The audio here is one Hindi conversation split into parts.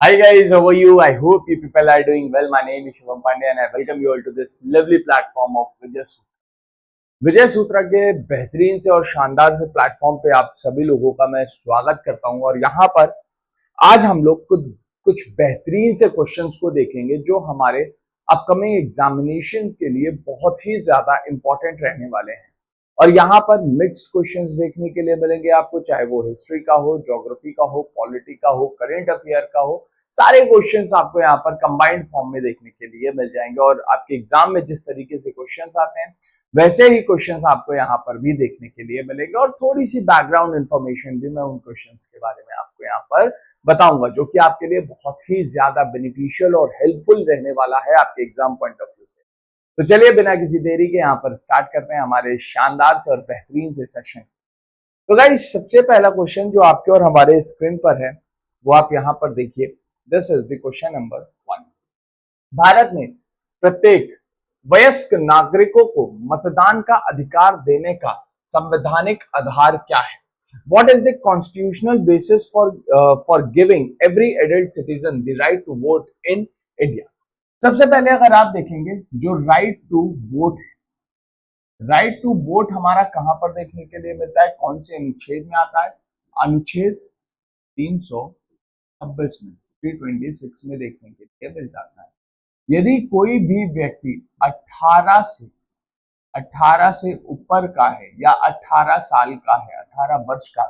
Hi guys, how are you? I hope you people are doing well. My name is Shivam Pandey and I welcome you all to this lovely platform of Vijay Sutra. विजय सूत्रा के बेहतरीन से और शानदार से प्लेटफॉर्म पे आप सभी लोगों का मैं स्वागत करता हूं और यहाँ पर आज हम लोग कुछ बेहतरीन से क्वेश्चंस को देखेंगे जो हमारे अपकमिंग एग्जामिनेशन के लिए बहुत ही ज्यादा इंपॉर्टेंट रहने वाले हैं। और यहाँ पर मिक्स्ड क्वेश्चंस देखने के लिए मिलेंगे आपको, चाहे वो हिस्ट्री का हो, ज्योग्राफी का हो, पॉलिटी का हो, करेंट अफेयर का हो। सारे क्वेश्चंस आपको यहाँ पर कंबाइंड फॉर्म में देखने के लिए मिल जाएंगे और आपके एग्जाम में जिस तरीके से क्वेश्चंस आते हैं वैसे ही क्वेश्चंस आपको यहाँ पर भी देखने के लिए मिलेंगे और थोड़ी सी बैकग्राउंड इन्फॉर्मेशन भी मैं उन क्वेश्चंस के बारे में आपको यहाँ पर बताऊंगा जो कि आपके लिए बहुत ही ज्यादा बेनिफिशियल और हेल्पफुल रहने वाला है आपके एग्जाम पॉइंट ऑफ व्यू से। तो चलिए बिना किसी देरी के यहाँ पर स्टार्ट करते हैं हमारे शानदार से और बेहतरीन से सेशन। तो गाइस सबसे पहला क्वेश्चन जो आपके और हमारे स्क्रीन पर है वो आप यहाँ पर देखिए। This is the question number 1। Bharat में प्रत्येक वयस्क नागरिकों को मतदान का अधिकार देने का संवैधानिक आधार क्या है? What is the constitutional basis for giving every adult citizen the right to vote in India? सबसे पहले अगर आप देखेंगे जो राइट टू वोट है, राइट टू वोट हमारा कहां पर देखने के लिए मिलता है, कौन से अनुच्छेद में आता है? अनुच्छेद 326 में, 326 में देखने के लिए मिल जाता है। यदि कोई भी व्यक्ति 18 से ऊपर का है या 18 साल का है, 18 वर्ष का,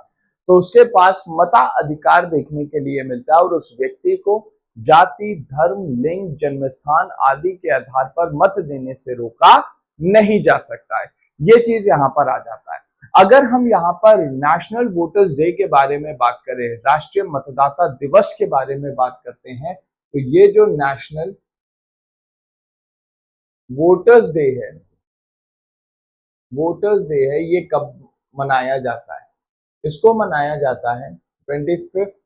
तो उसके पास मताधिकार देखने के लिए मिलता है और उस व्यक्ति को जाति, धर्म, लिंग, जन्मस्थान आदि के आधार पर मत देने से रोका नहीं जा सकता है। ये चीज यहाँ पर आ जाता है। अगर हम यहाँ पर नेशनल वोटर्स डे के बारे में बात करें, राष्ट्रीय मतदाता दिवस के बारे में बात करते हैं, तो ये जो नेशनल वोटर्स डे है, ये कब मनाया जाता है? इसको मनाया जाता है 25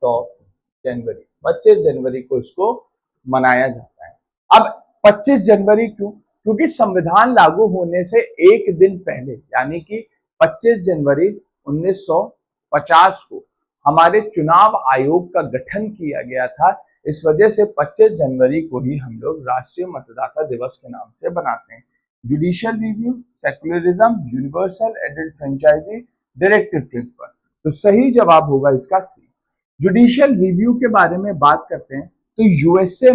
जनवरी, 25 जनवरी को इसको मनाया जाता है। अब 25 जनवरी क्यों? क्योंकि संविधान लागू होने से एक दिन पहले यानी कि 25 जनवरी 1950 को हमारे चुनाव आयोग का गठन किया गया था। इस वजह से 25 जनवरी को ही हम लोग राष्ट्रीय मतदाता दिवस के नाम से बनाते हैं। Judicial review, secularism, universal adult franchise, directive principle. तो सही जवाब होगा इसका सी। जुडिशियल रिव्यू के बारे में बात करते हैं तो यूएसए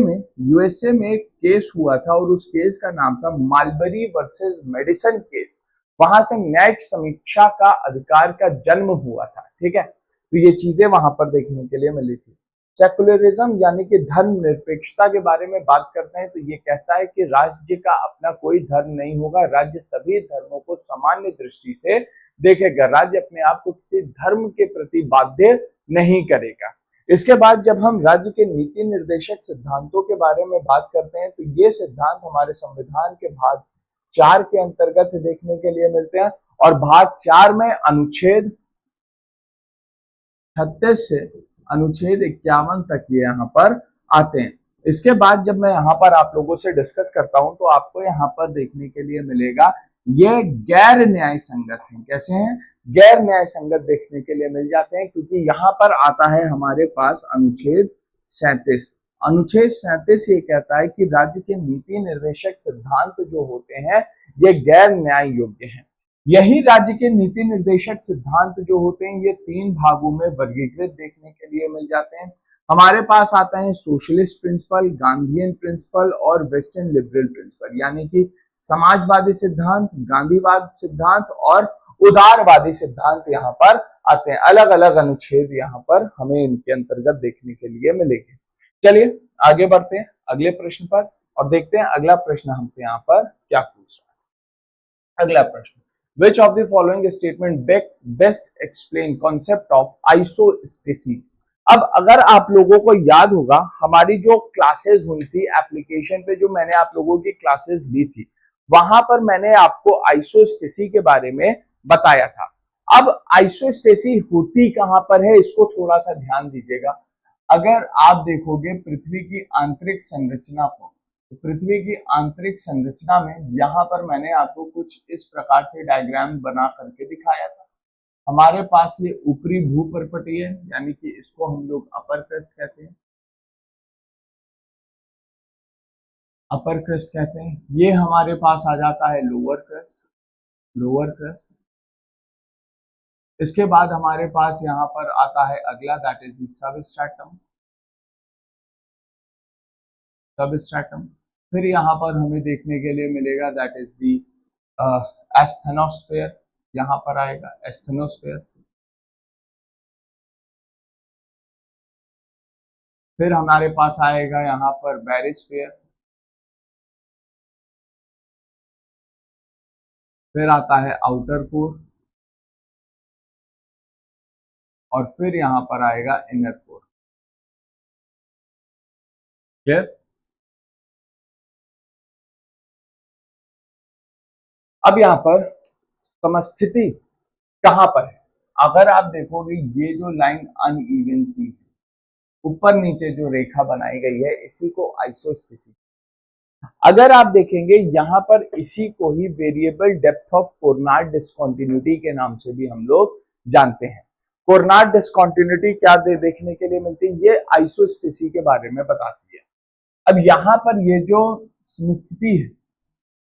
में एक केस हुआ था और उस केस का नाम था मालबरी वर्सेस मेडिसन केस। वहां से न्यायिक समीक्षा का अधिकार का जन्म हुआ था। ठीक है, तो ये चीजें वहां पर देखने के लिए मिली थी। सेकुलरिज्म यानी कि धर्म निरपेक्षता के बारे में बात करते हैं तो ये कहता है कि राज्य का अपना कोई धर्म नहीं होगा, राज्य सभी धर्मों को सामान्य दृष्टि से देखेगा, राज्य अपने आप को किसी धर्म के प्रति बाध्य नहीं करेगा। इसके बाद जब हम राज्य के नीति निर्देशक सिद्धांतों के बारे में बात करते हैं तो ये सिद्धांत हमारे संविधान के भाग 4 के अंतर्गत देखने के लिए मिलते हैं और भाग 4 में अनुच्छेद 36 से अनुच्छेद 51 तक ये यहाँ पर आते हैं। इसके बाद जब मैं यहाँ पर आप लोगों से डिस्कस करता हूं तो आपको यहाँ पर देखने के लिए मिलेगा ये गैर न्याय संगत है। कैसे हैं? गैर न्याय संगत देखने के लिए मिल जाते हैं क्योंकि यहाँ पर आता है हमारे पास अनुच्छेद 37। अनुच्छेद 37 ये कहता है कि राज्य के नीति निर्देशक सिद्धांत जो होते हैं ये गैर न्याय योग्य हैं। यही राज्य के नीति निर्देशक सिद्धांत जो होते हैं ये 3 भागों में वर्गीकृत देखने के लिए मिल जाते हैं। हमारे पास आता है सोशलिस्ट प्रिंसिपल, गांधीयन प्रिंसिपल और वेस्टर्न लिबरल प्रिंसिपल, यानी कि समाजवादी सिद्धांत, गांधीवाद सिद्धांत और उदारवादी सिद्धांत यहाँ पर आते हैं। अलग अलग अनुच्छेद यहाँ पर हमें इनके अंतर्गत देखने के लिए मिलेंगे। चलिए आगे बढ़ते हैं अगले प्रश्न पर और देखते हैं अगला प्रश्न हमसे यहाँ पर क्या पूछ रहा है। अगला प्रश्न, Which of the following statement best explain concept of isostasy? अब अगर आप लोगों को याद होगा हमारी जो क्लासेस हुई थी एप्लीकेशन पे, जो मैंने आप लोगों की क्लासेस ली थी, वहां पर मैंने आपको आइसोस्टेसी के बारे में बताया था। अब आइसोस्टेसी होती कहां पर है इसको थोड़ा सा ध्यान दीजिएगा। अगर आप देखोगे पृथ्वी की आंतरिक संरचना को, तो पृथ्वी की आंतरिक संरचना में यहाँ पर मैंने आपको कुछ इस प्रकार से डायग्राम बना करके दिखाया था। हमारे पास ये ऊपरी भूपर्पटीय यानी कि इसको हम लोग अपर क्रस्ट कहते हैं, अपर क्रस्ट कहते हैं। ये हमारे पास आ जाता है लोअर क्रस्ट, लोअर क्रस्ट। इसके बाद हमारे पास यहाँ पर आता है अगला, that is the substratum, substratum. फिर यहाँ पर हमें देखने के लिए मिलेगा दैट इज दी एस्थेनोस्फेयर, यहाँ पर आएगा एस्थेनोस्फेयर। फिर हमारे पास आएगा यहाँ पर बैरिस्फेयर। फिर आता है आउटर कोर, और फिर यहाँ पर आएगा इनर कोर। क्लियर? अब यहाँ पर समस्थिति कहां पर है? अगर आप देखोगे ये जो लाइन अनइवन सी है, ऊपर नीचे जो रेखा बनाई गई है, इसी को आइसोस्टेसिस। अगर आप देखेंगे यहाँ पर इसी को ही वेरिएबल डेप्थ ऑफ कोर्नाट डिस्कंटिन्यूटी के नाम से भी हम लोग जानते हैं। कोर्नाट डिस्कंटिन्यूटी क्या देखने के लिए मिलती है? ये आइसोस्टेसिस के बारे में बताती है। अब यहाँ पर ये जो स्थिति है,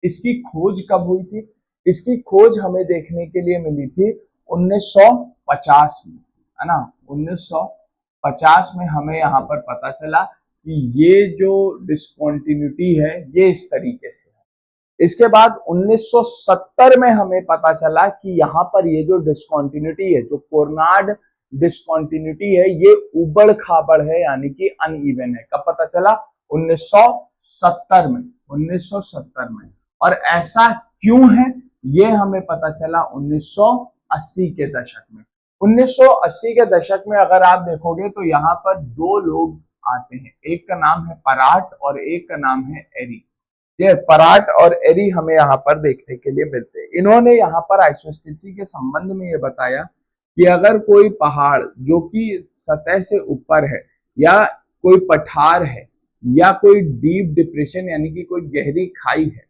इसकी खोज कब हुई थी? इसकी खोज हमें देखने के लिए मिली थी 1950 में, है ना। 1950 में हमें यहाँ पर पता चला कि ये जो डिस्कंटिन्यूटी है ये इस तरीके से है। इसके बाद 1970 में हमें पता चला कि यहाँ पर ये जो डिस्कंटिन्यूटी है, जो कोर्नाट डिस्कंटिन्यूटी है, ये उबड़ खाबड़ है, यानी कि अनइवन है। कब पता चला? 1970 में, 1970 में। और ऐसा क्यों है ये हमें पता चला 1980 के दशक में। 1980 के दशक में अगर आप देखोगे तो यहाँ पर दो लोग आते हैं, एक का नाम है पराट और एक का नाम है एरी। ये पराट और एरी हमें यहाँ पर देखने के लिए मिलते हैं। इन्होंने यहाँ पर आइसोस्टेसिस के संबंध में ये बताया कि अगर कोई पहाड़ जो कि सतह से ऊपर है, या कोई पठार है, या कोई डीप डिप्रेशन यानी कि कोई गहरी खाई है,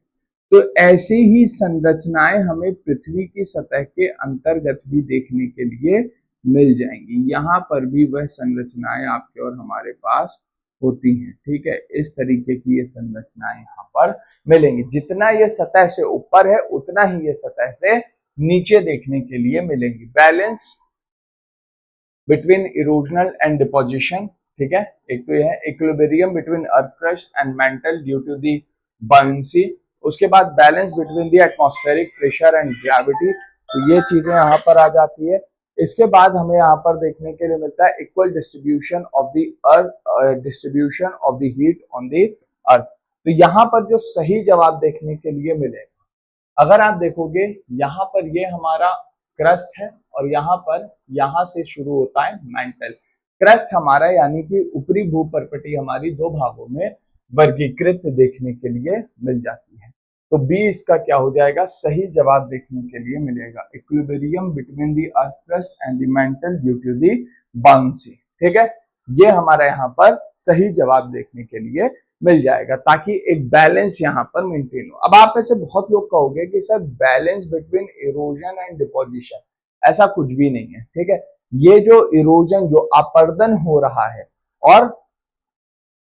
तो ऐसी ही संरचनाएं हमें पृथ्वी की सतह के अंतर्गत भी देखने के लिए मिल जाएंगी। यहाँ पर भी वह संरचनाएं आपके और हमारे पास होती हैं, ठीक है। इस तरीके की ये संरचनाएं यहाँ पर मिलेंगी। जितना ये सतह से ऊपर है उतना ही ये सतह से नीचे देखने के लिए मिलेंगी। Balance between erosional and deposition, ठीक है। एक तो यह है equilibrium between earth crust and mantle due to the buoyancy. उसके बाद balance between the atmospheric pressure and gravity, तो ये चीजें यहाँ पर आ जाती है। इसके बाद हमें यहाँ पर देखने के लिए मिलता है equal distribution of the earth, distribution of the heat on the earth. तो यहाँ पर जो सही जवाब देखने के लिए मिलेगा, अगर आप देखोगे यहाँ पर ये हमारा क्रस्ट है, और यहाँ पर यहाँ से शुरू होता है मेंटल। क्रस्ट हमारा यानी कि ऊपरी भूपर्पटी हमारी दो भागों में वर्गीकृत देखने के लिए मिल जाती है। तो बी इसका क्या हो जाएगा? सही जवाब देखने के लिए मिलेगा equilibrium between the earth crust and the mantle due to the buoyancy, ठीक है। ये हमारा यहाँ पर सही जवाब देखने के लिए मिल जाएगा, ताकि एक बैलेंस यहाँ पर मेंटेन हो। अब आप में से बहुत लोग कहोगे कि sir balance between erosion and deposition, ऐसा कुछ भी नहीं है, ठीक है। ये जो इरोजन, जो अपर्दन हो रहा है, और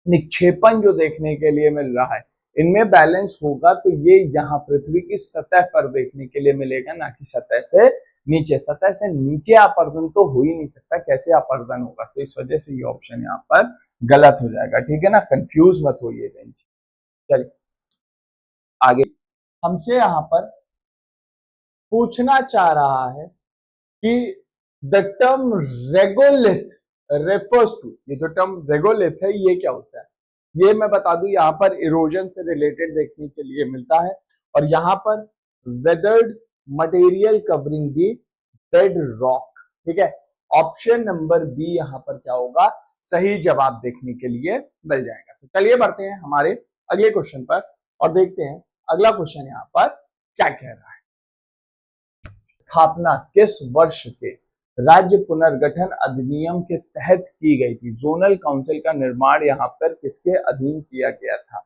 निक्षेपण जो देखने के लिए मिल रहा है, इनमें बैलेंस होगा तो ये यहाँ पृथ्वी की सतह पर देखने के लिए मिलेगा, ना कि सतह से नीचे। सतह से नीचे अपर्दन तो हो ही नहीं सकता, कैसे अपर्दन होगा? तो इस वजह से ये ऑप्शन यहाँ पर गलत हो जाएगा, ठीक है ना। कंफ्यूज मत होइए। चलिए आगे, हमसे यहाँ पर पूछना चाह रहा है कि the term regolith refers to, ये जो टर्म रेगोलिथ है ये क्या होता है? ये मैं बता दूं, यहाँ पर इरोजन से रिलेटेड देखने के लिए मिलता है, और यहाँ पर वेदर्ड मटेरियल कवरिंग दी बेड रॉक, ठीक है। ऑप्शन नंबर बी यहाँ पर क्या होगा? सही जवाब देखने के लिए मिल जाएगा। तो चलिए बढ़ते हैं हमारे अगले क्वेश्चन पर और देखते हैं अगला क्वेश्चन यहाँ पर क्या कह रहा है। स्थापना किस वर्ष के राज्य पुनर्गठन अधिनियम के तहत की गई थी? जोनल काउंसिल का निर्माण यहाँ पर किसके अधीन किया गया था?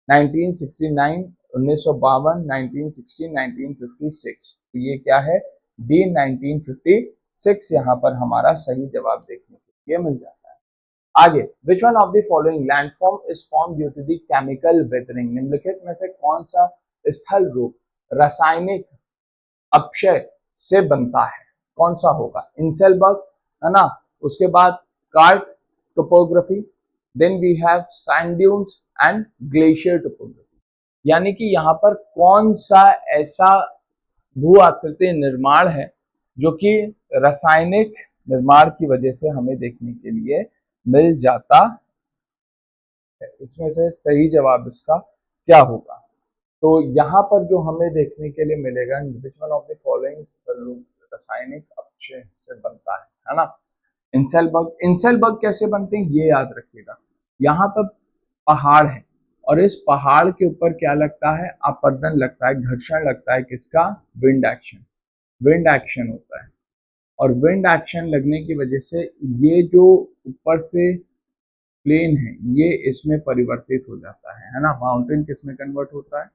1969, 1952, 1960, 1956। तो ये क्या है? डी 1956 यहाँ पर हमारा सही जवाब देखने के लिए मिल जाता है। आगे, which one of the following landform is form due to the chemical weathering, निम्नलिखित में से कौन सा स्थल रूप रासायनिक अपक्षय से बनता है, कौन सा होगा? इंसेलबर्ग, है ना, उसके बाद karst topography, then we have sand dunes and glacier topography. यानी कि यहाँ पर कौन सा ऐसा भू आकृति निर्माण है जो कि रासायनिक निर्माण की वजह से हमें देखने के लिए मिल जाता है। इसमें से सही जवाब इसका क्या होगा? तो यहाँ पर जो हमें देखने के लिए मिलेगा, विच वन ऑफ द फॉलोइंग रासायनिक अपक्षय से बनता है ना? इंसेलबर्ग। इंसेलबर्ग कैसे बनते हैं ये याद रखिएगा। यहाँ पर पहाड़ है और इस पहाड़ के ऊपर क्या लगता है? अपरदन लगता है, घर्षण लगता है, किसका? Wind action. विंड एक्शन होता है और विंड एक्शन लगने की वजह से ये जो ऊपर से प्लेन है ये इसमें परिवर्तित हो जाता है ना? माउंटेन किस में कन्वर्ट होता है?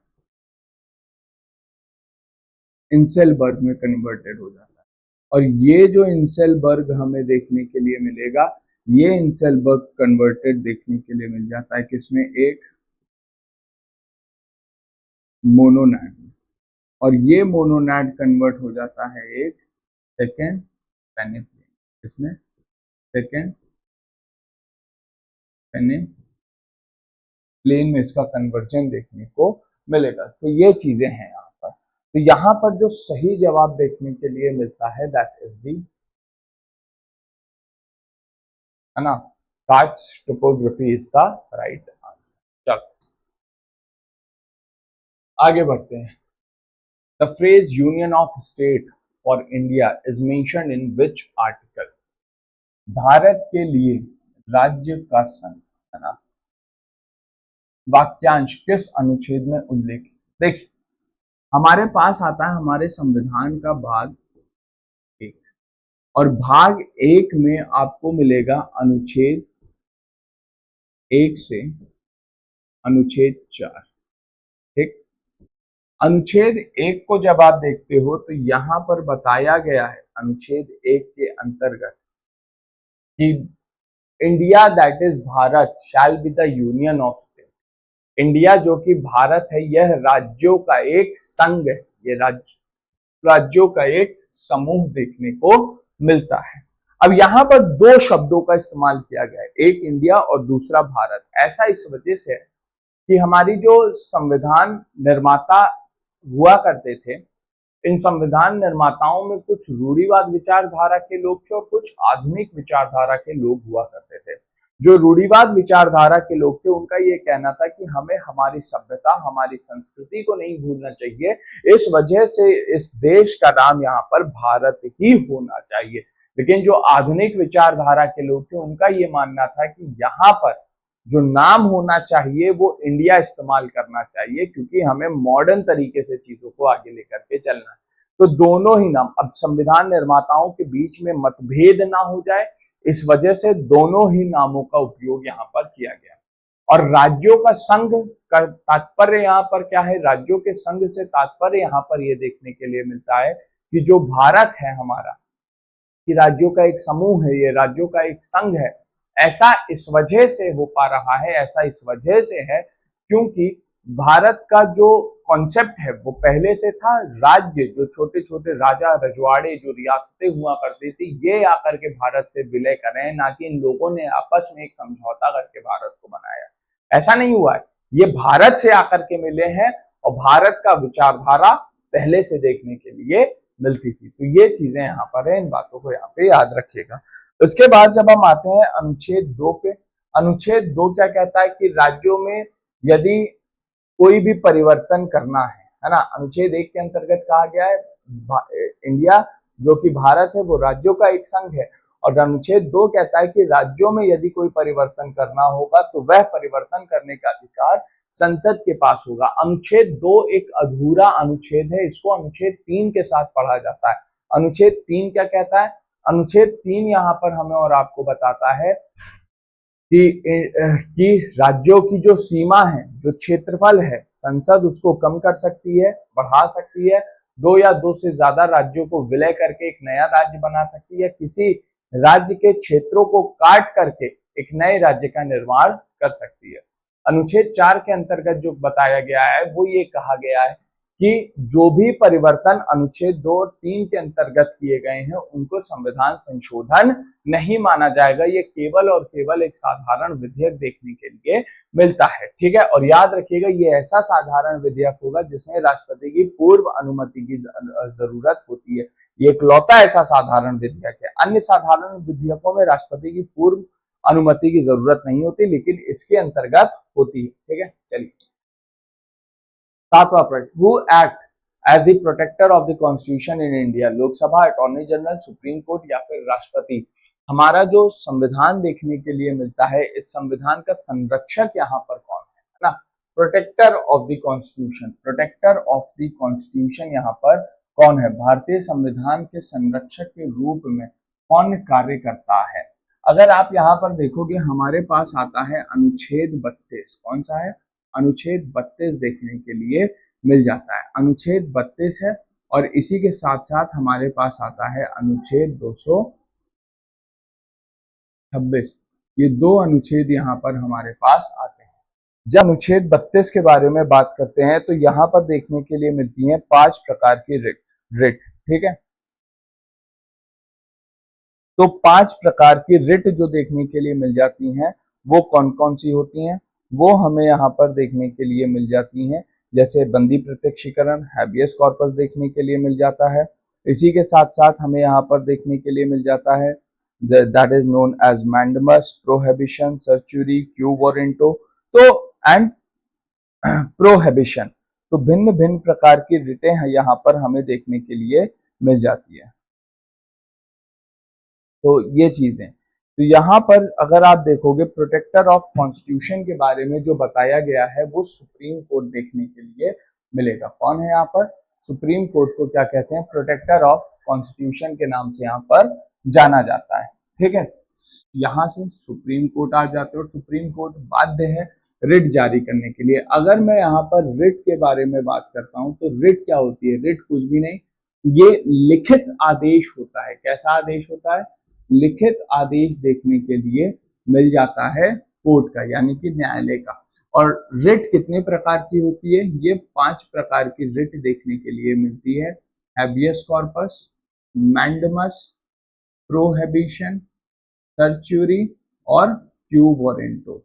इंसेलबर्ग में कन्वर्टेड हो जाता है। और ये जो इंसेलबर्ग हमें देखने के लिए मिलेगा, ये इंसेलबर्ग कन्वर्टेड देखने के लिए मिल जाता है किसमें? एक मोनोनैड में। और ये मोनोनैड कन्वर्ट हो जाता है एक सेकेंड पेनिप्लेन। इसमें सेकेंड पेनिप्लेन में इसका कन्वर्जन देखने को मिलेगा। तो ये चीजें हैं यहाँ पर। तो यहाँ पर जो सही जवाब देखने के लिए मिलता है दैट इज दी, है ना, carts topography is the right answer. चलो आगे बढ़ते हैं। The phrase union of state for India is mentioned in which article? Bharat के लिए राज्य का संघ, है ना, वाक्यांश किस अनुच्छेद में उल्लेख? देखिए हमारे पास आता है हमारे संविधान का भाग 1 और भाग 1 में आपको मिलेगा अनुच्छेद 1 से अनुच्छेद 4। ठीक, अनुच्छेद 1 को जब आप देखते हो तो यहां पर बताया गया है अनुच्छेद 1 के अंतर्गत कि India that is Bharat shall be the union of state. India जो कि भारत है यह राज्यों का एक संघ है, ये राज्यों का एक समूह देखने को मिलता है। अब यहाँ पर दो शब्दों का इस्तेमाल किया गया है, एक इंडिया और दूसरा भारत। ऐसा इस वजह से है कि हमारी जो संविधान निर्माता हुआ करते थे, इन संविधान निर्माताओं में कुछ रूढ़िवाद विचारधारा के लोग थे और कुछ आधुनिक विचारधारा के लोग हुआ करते थे। जो रूढ़िवाद विचारधारा के लोग थे उनका ये कहना था कि हमें हमारी सभ्यता, हमारी संस्कृति को नहीं भूलना चाहिए, इस वजह से इस देश का नाम यहाँ पर भारत ही होना चाहिए। लेकिन जो आधुनिक विचारधारा के लोग थे उनका ये मानना था कि यहाँ पर जो नाम होना चाहिए वो इंडिया इस्तेमाल करना चाहिए, क्योंकि हमें मॉडर्न तरीके से चीजों को आगे लेकर के चलना है। तो दोनों ही नाम, अब संविधान निर्माताओं के बीच में मतभेद ना हो जाए इस वजह से दोनों ही नामों का उपयोग यहाँ पर किया गया। और राज्यों का संघ का तात्पर्य यहाँ पर क्या है? राज्यों के संघ से तात्पर्य यहाँ पर यह देखने के लिए मिलता है कि जो भारत है हमारा, कि राज्यों का एक समूह है, ये राज्यों का एक संघ है। ऐसा इस वजह से हो पा रहा है, ऐसा इस वजह से है क्योंकि भारत का जो कॉन्सेप्ट है वो पहले से था, राज्य जो छोटे छोटे राजा रजवाड़े जो रियासतें हुआ करती थी ये आकर के भारत से विलय कर रहे हैं, ना कि इन लोगों ने आपस में एक समझौता करके भारत को बनाया। ऐसा नहीं हुआ है, ये भारत से आकर के मिले हैं और भारत का विचारधारा पहले से देखने के लिए मिलती थी। तो ये चीजें यहाँ पर है, इन बातों को यहाँ पे याद रखिएगा। उसके बाद जब हम आते हैं अनुच्छेद 2 पे, अनुच्छेद 2 क्या कहता है कि राज्यों में यदि कोई भी परिवर्तन करना है ना, अनुच्छेद 1 के अंतर्गत कहा गया है इंडिया जो कि भारत है वो राज्यों का एक संघ है, और अनुच्छेद 2 कहता है कि राज्यों में यदि कोई परिवर्तन करना होगा तो वह परिवर्तन करने का अधिकार संसद के पास होगा। अनुच्छेद 2 एक अधूरा अनुच्छेद है, इसको अनुच्छेद 3 के साथ पढ़ा जाता है। अनुच्छेद 3 क्या कहता है? अनुच्छेद 3 यहाँ पर हमें और आपको बताता है कि राज्यों की जो सीमा है, जो क्षेत्रफल है, संसद उसको कम कर सकती है, बढ़ा सकती है, 2 या 2 से ज्यादा राज्यों को विलय करके एक नया राज्य बना सकती है, किसी राज्य के क्षेत्रों को काट करके एक नए राज्य का निर्माण कर सकती है। अनुच्छेद 4 के अंतर्गत जो बताया गया है वो ये कहा गया है कि जो भी परिवर्तन अनुच्छेद 2 और 3 के अंतर्गत किए गए हैं उनको संविधान संशोधन नहीं माना जाएगा। ये केवल और केवल एक साधारण विधेयक देखने के लिए मिलता है, ठीक है। और याद रखिएगा ये ऐसा साधारण विधेयक होगा जिसमें राष्ट्रपति की पूर्व अनुमति की जरूरत होती है। ये इकलौता ऐसा साधारण विधेयक है। अन्य साधारण विधेयकों में राष्ट्रपति की पूर्व अनुमति की जरूरत नहीं होती, लेकिन इसके अंतर्गत होती है, ठीक है। चलिए 7वां प्रश्न, who act as the protector of the constitution in India, Lok Sabha, attorney general, supreme court या फिर राष्ट्रपति। हमारा जो संविधान देखने के लिए मिलता है, इस संविधान का संरक्षक यहाँ पर कौन है ना, protector of the constitution. Protector of the constitution यहाँ पर कौन है, भारतीय संविधान के संरक्षक के रूप में कौन कार्य करता है। अगर आप यहाँ पर देखोगे हमारे पास आता है अनुच्छेद 32, कौन सा है, अनुच्छेद 32 देखने के लिए मिल जाता है, अनुच्छेद 32 है। और इसी के साथ साथ हमारे पास आता है अनुच्छेद 226, ये दो अनुच्छेद यहाँ पर हमारे पास आते हैं। जब अनुच्छेद 32 के बारे में बात करते हैं तो यहाँ पर देखने के लिए मिलती हैं 5 प्रकार की रिट, ठीक है। तो 5 प्रकार की रिट जो देखने के लिए मिल जाती हैं वो कौन कौन सी होती हैं, वो हमें यहाँ पर देखने के लिए मिल जाती हैं। जैसे बंदी प्रत्यक्षीकरण, हैबियस कॉर्पस देखने के लिए मिल जाता है। इसी के साथ साथ हमें यहाँ पर देखने के लिए मिल जाता है that is known as mandamus, prohibition, certiorari, quo warranto तो एंड प्रोहिबिशन। तो भिन्न भिन्न प्रकार की रिटें यहाँ पर हमें देखने के लिए मिल जाती है। तो ये चीजें, तो यहाँ पर अगर आप देखोगे प्रोटेक्टर ऑफ कॉन्स्टिट्यूशन के बारे में जो बताया गया है वो सुप्रीम कोर्ट देखने के लिए मिलेगा। कौन है यहाँ पर, सुप्रीम कोर्ट को क्या कहते हैं, प्रोटेक्टर ऑफ कॉन्स्टिट्यूशन के नाम से यहाँ पर जाना जाता है, ठीक है। यहाँ से सुप्रीम कोर्ट आ जाते हैं और सुप्रीम कोर्ट बाध्य है रिट जारी करने के लिए। अगर मैं यहाँ पर रिट के बारे में बात करता हूँ तो रिट क्या होती है, रिट कुछ भी नहीं, ये लिखित आदेश होता है। कैसा आदेश होता है, लिखित आदेश देखने के लिए मिल जाता है कोर्ट का, यानी कि न्यायालय का। और रिट कितने प्रकार की होती है, ये 5 प्रकार की रिट देखने के लिए मिलती है। हैबियस कॉर्पस, मैंडमस, प्रोहिबिशन, सर्चुरी और क्यू वारंटो।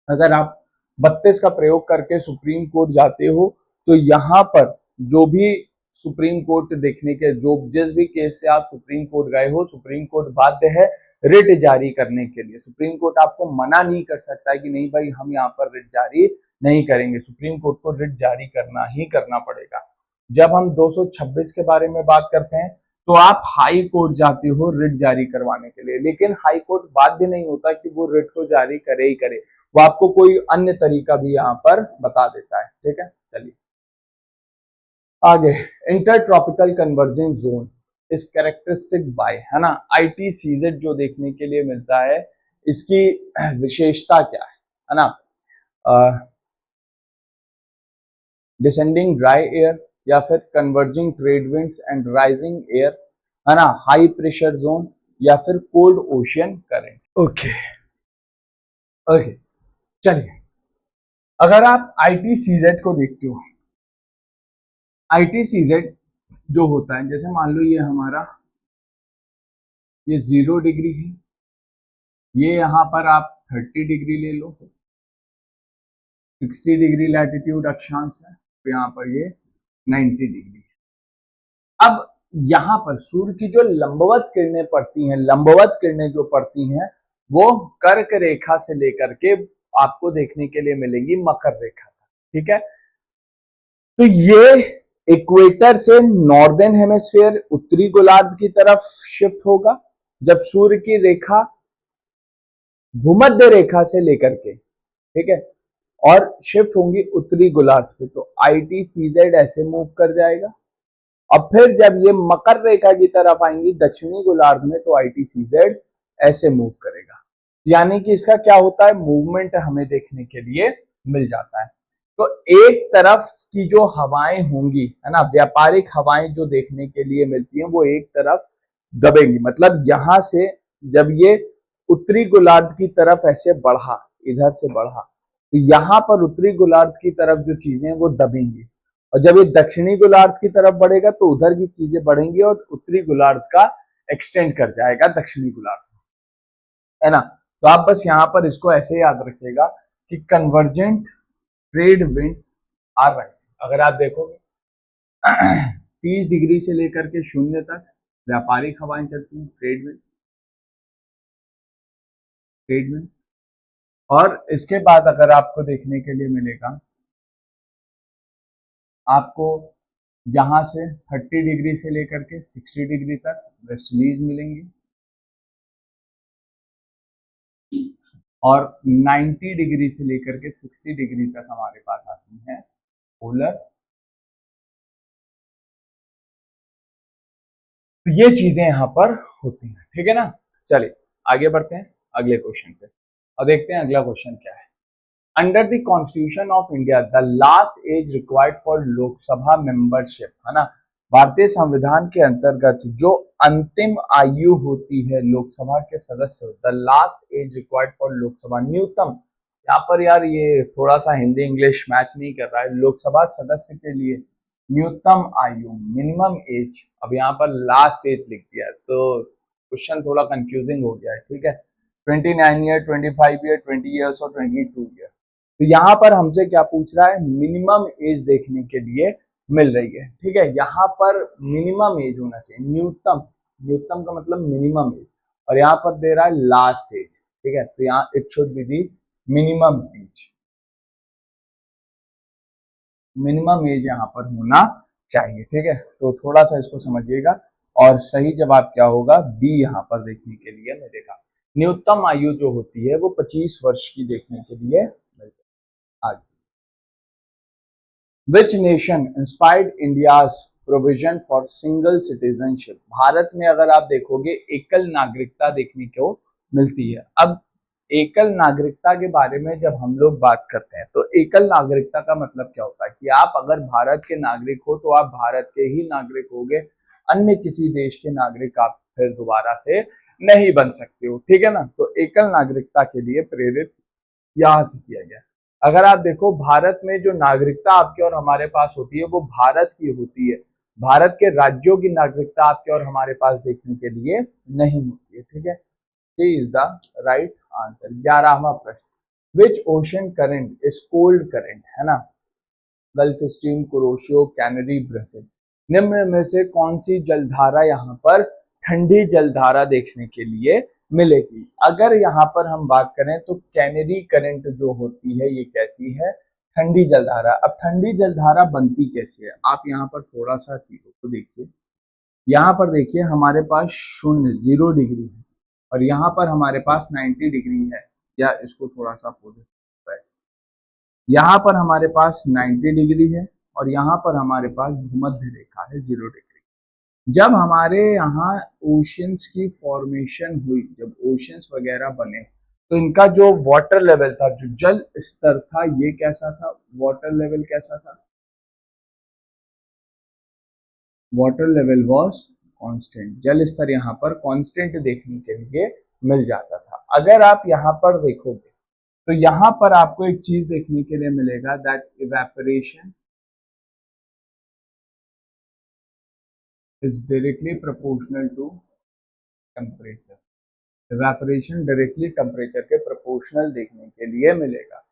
अगर आप 32 का प्रयोग करके सुप्रीम कोर्ट जाते हो तो यहाँ पर जो भी सुप्रीम कोर्ट देखने के जिस भी केस से आप सुप्रीम कोर्ट गए हो, सुप्रीम कोर्ट बाध्य है रिट जारी करने के लिए। सुप्रीम कोर्ट आपको मना नहीं कर सकता है कि नहीं भाई हम यहाँ पर रिट जारी नहीं करेंगे, सुप्रीम कोर्ट को रिट जारी करना ही करना पड़ेगा। जब हम 226 के बारे में बात करते हैं तो आप हाई कोर्ट जाते हो रिट जारी करवाने के लिए, लेकिन हाई कोर्ट बाध्य नहीं होता कि वो रिट को जारी करे ही करे, वो आपको कोई अन्य तरीका भी यहाँ पर बता देता है, ठीक है। चलिए आगे, इंटर ट्रॉपिकल कन्वर्जेंस जोन इस कैरेक्टरिस्टिक बाय, है ना, ITCZ जो देखने के लिए मिलता है, इसकी विशेषता क्या है ना, डिसेंडिंग ड्राई एयर या फिर converging trade winds and rising air, है ना, हाई प्रेशर जोन या फिर cold ocean current. Okay okay चलिए, अगर आप ITCZ को देखते हो, ITCZ जो होता है, जैसे मान लो ये हमारा ये 0 डिग्री है, ये यहाँ पर आप 30 डिग्री ले लो, 60 डिग्री लैटिट्यूड अक्षांश है, तो यहाँ पर ये 90 डिग्री। अब यहाँ पर सूर्य की जो लंबवत किरणें पड़ती हैं, लंबवत किरणें जो पड़ती हैं वो कर्क रेखा से लेकर के आपको देखने के लिए मिलेंगी मकर रेखा, ठीक है। तो ये इक्वेटर से नॉर्दर्न हेमिस्फीयर उत्तरी गोलार्ध की तरफ शिफ्ट होगा जब सूर्य की रेखा भूमध्य रेखा से लेकर के, ठीक है, और शिफ्ट होंगी उत्तरी गोलार्ध पे, तो ITCZ ऐसे मूव कर जाएगा। अब फिर जब ये मकर रेखा की तरफ आएंगी दक्षिणी गोलार्ध में तो ITCZ ऐसे मूव करेगा, यानी कि इसका क्या होता है, मूवमेंट हमें देखने के लिए मिल जाता है। तो एक तरफ की जो हवाएं होंगी, है ना, व्यापारिक हवाएं जो देखने के लिए मिलती हैं वो एक तरफ दबेंगी, मतलब यहां से जब ये उत्तरी गोलार्ध की तरफ ऐसे बढ़ा, इधर से बढ़ा, तो यहाँ पर उत्तरी गोलार्ध की तरफ जो चीजें हैं वो दबेंगी, और जब ये दक्षिणी गोलार्ध की तरफ बढ़ेगा तो उधर की चीजें बढ़ेंगी और उत्तरी गोलार्ध का एक्सटेंड कर जाएगा दक्षिणी गोलार्ध, है ना। तो आप बस यहाँ पर इसको ऐसे याद रखिएगा कि convergent trade winds are rising. अगर आप देखोगे 30 डिग्री से लेकर के 0 तक व्यापारिक हवाएं चलती हैं, ट्रेड विंड। और इसके बाद अगर आपको देखने के लिए मिलेगा, आपको यहां से 30 डिग्री से लेकर के 60 डिग्री तक वेस्टर्लीज मिलेंगी, और 90 डिग्री से लेकर के 60 डिग्री तक हमारे पास आती हैं पोलर। तो ये चीजें यहां पर होती हैं, ठीक है ना। चलिए आगे बढ़ते हैं अगले क्वेश्चन पे और देखते हैं अगला क्वेश्चन क्या है। Under the constitution of India the last age required for Lok Sabha membership, है ना, भारतीय संविधान के अंतर्गत जो अंतिम आयु होती है लोकसभा के सदस्य, the last age required for Lok Sabha, न्यूनतम, यहाँ पर यार ये थोड़ा सा हिंदी इंग्लिश मैच नहीं कर रहा है, लोकसभा सदस्य के लिए न्यूनतम आयु, मिनिमम एज, अब यहाँ पर लास्ट एज लिख दिया है तो क्वेश्चन थोड़ा कंफ्यूजिंग हो गया है, ठीक है। 29 ईयर, 25 ईयर, 20 ईयर्स और 22 ईयर। तो यहाँ पर हमसे क्या पूछ रहा है, मिनिमम एज देखने के लिए मिल रही है, ठीक है। यहाँ पर मिनिमम एज होना चाहिए, न्यूनतम, न्यूनतम का मतलब मिनिमम एज, और यहाँ पर दे रहा है लास्ट एज, ठीक है। तो यहाँ it should be the minimum age, minimum age यहाँ पर होना चाहिए, ठीक है। तो थोड़ा सा इसको समझिएगा, और सही जवाब क्या होगा, बी यहाँ पर देखने के लिए मिलेगा। न्यूनतम आयु जो होती है वो 25 वर्ष की देखने के लिए मिलती है। आगे, which nation inspired India's provision for single citizenship, Bharat में अगर आप देखोगे एकल नागरिकता देखने को मिलती है। अब एकल नागरिकता के बारे में जब हम लोग बात करते हैं तो एकल नागरिकता का मतलब क्या होता है कि आप अगर भारत के नागरिक हो तो आप भारत के ही नागरिक होगे, अन्य किसी देश के नागरिक आप फिर दोबारा से नहीं बन सकते हो, ठीक है ना। तो एकल नागरिकता के लिए प्रेरित यहां से किया गया। अगर आप देखो भारत में जो नागरिकता आपके और हमारे पास होती है वो भारत की होती है, भारत के राज्यों की नागरिकता आपके और हमारे पास देखने के लिए नहीं होती है, ठीक है। C is the right answer. 11वां प्रश्न, which ocean current is cold current, है ना, gulf stream, Kuroshio, Canary, Brazil, निम्न में से कौन सी जलधारा यहाँ पर ठंडी जलधारा देखने के लिए मिलेगी। अगर यहाँ पर हम बात करें तो कैनरी करंट जो होती है ये कैसी है, ठंडी जलधारा। अब ठंडी जलधारा बनती कैसे है, आप यहाँ पर थोड़ा सा चीजों को देखिए। यहाँ पर देखिए हमारे पास 0 डिग्री है और यहाँ पर हमारे पास 90 डिग्री है, या इसको थोड़ा सा पॉजिटिव ऐसे, यहाँ पर हमारे पास 90 डिग्री है और यहाँ पर हमारे पास भूमध्य रेखा है 0 डिग्री। जब हमारे यहाँ ओशंस की फॉर्मेशन हुई, जब ओशंस वगैरह बने तो इनका जो वाटर लेवल था, जो जल स्तर था, ये कैसा था, वाटर लेवल कैसा था, वाटर लेवल वॉज कांस्टेंट, जल स्तर यहाँ पर कांस्टेंट देखने के लिए मिल जाता था। अगर आप यहाँ पर देखोगे तो यहाँ पर आपको एक चीज देखने के लिए मिलेगा, that evaporation is directly proportional to temperature, evaporation directly temperature के प्रोपोर्शनल देखने के लिए मिलेगा।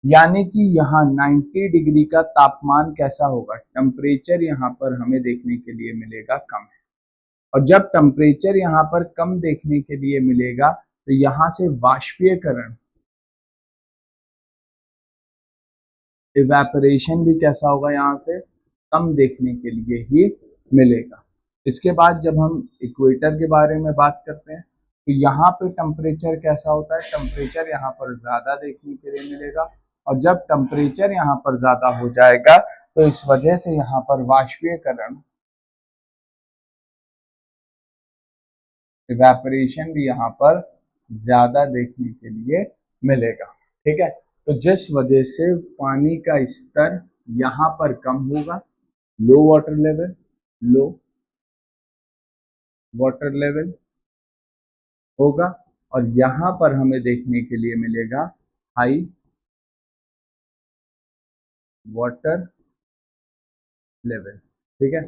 यानी कि यहाँ 90 डिग्री का तापमान कैसा होगा, टेम्परेचर यहाँ पर हमें देखने के लिए मिलेगा कम है, और जब टेम्परेचर यहाँ पर कम देखने के लिए मिलेगा तो यहाँ से वाष्पीयकरण, इवेपोरेशन भी कैसा होगा, यहाँ से कम देखने के लिए ही मिलेगा। इसके बाद जब हम इक्वेटर के बारे में बात करते हैं तो यहाँ पे टेम्परेचर कैसा होता है, टेम्परेचर यहाँ पर ज्यादा देखने के लिए मिलेगा, और जब टेम्परेचर यहाँ पर ज्यादा हो जाएगा तो इस वजह से यहाँ पर वाष्पीयकरण, इवेपोरेशन भी यहाँ पर ज्यादा देखने के लिए मिलेगा, ठीक है। तो जिस वजह से पानी का स्तर यहाँ पर कम होगा, लो वाटर लेवल, लो वाटर लेवल होगा, और यहां पर हमें देखने के लिए मिलेगा हाई वाटर लेवल। ठीक है,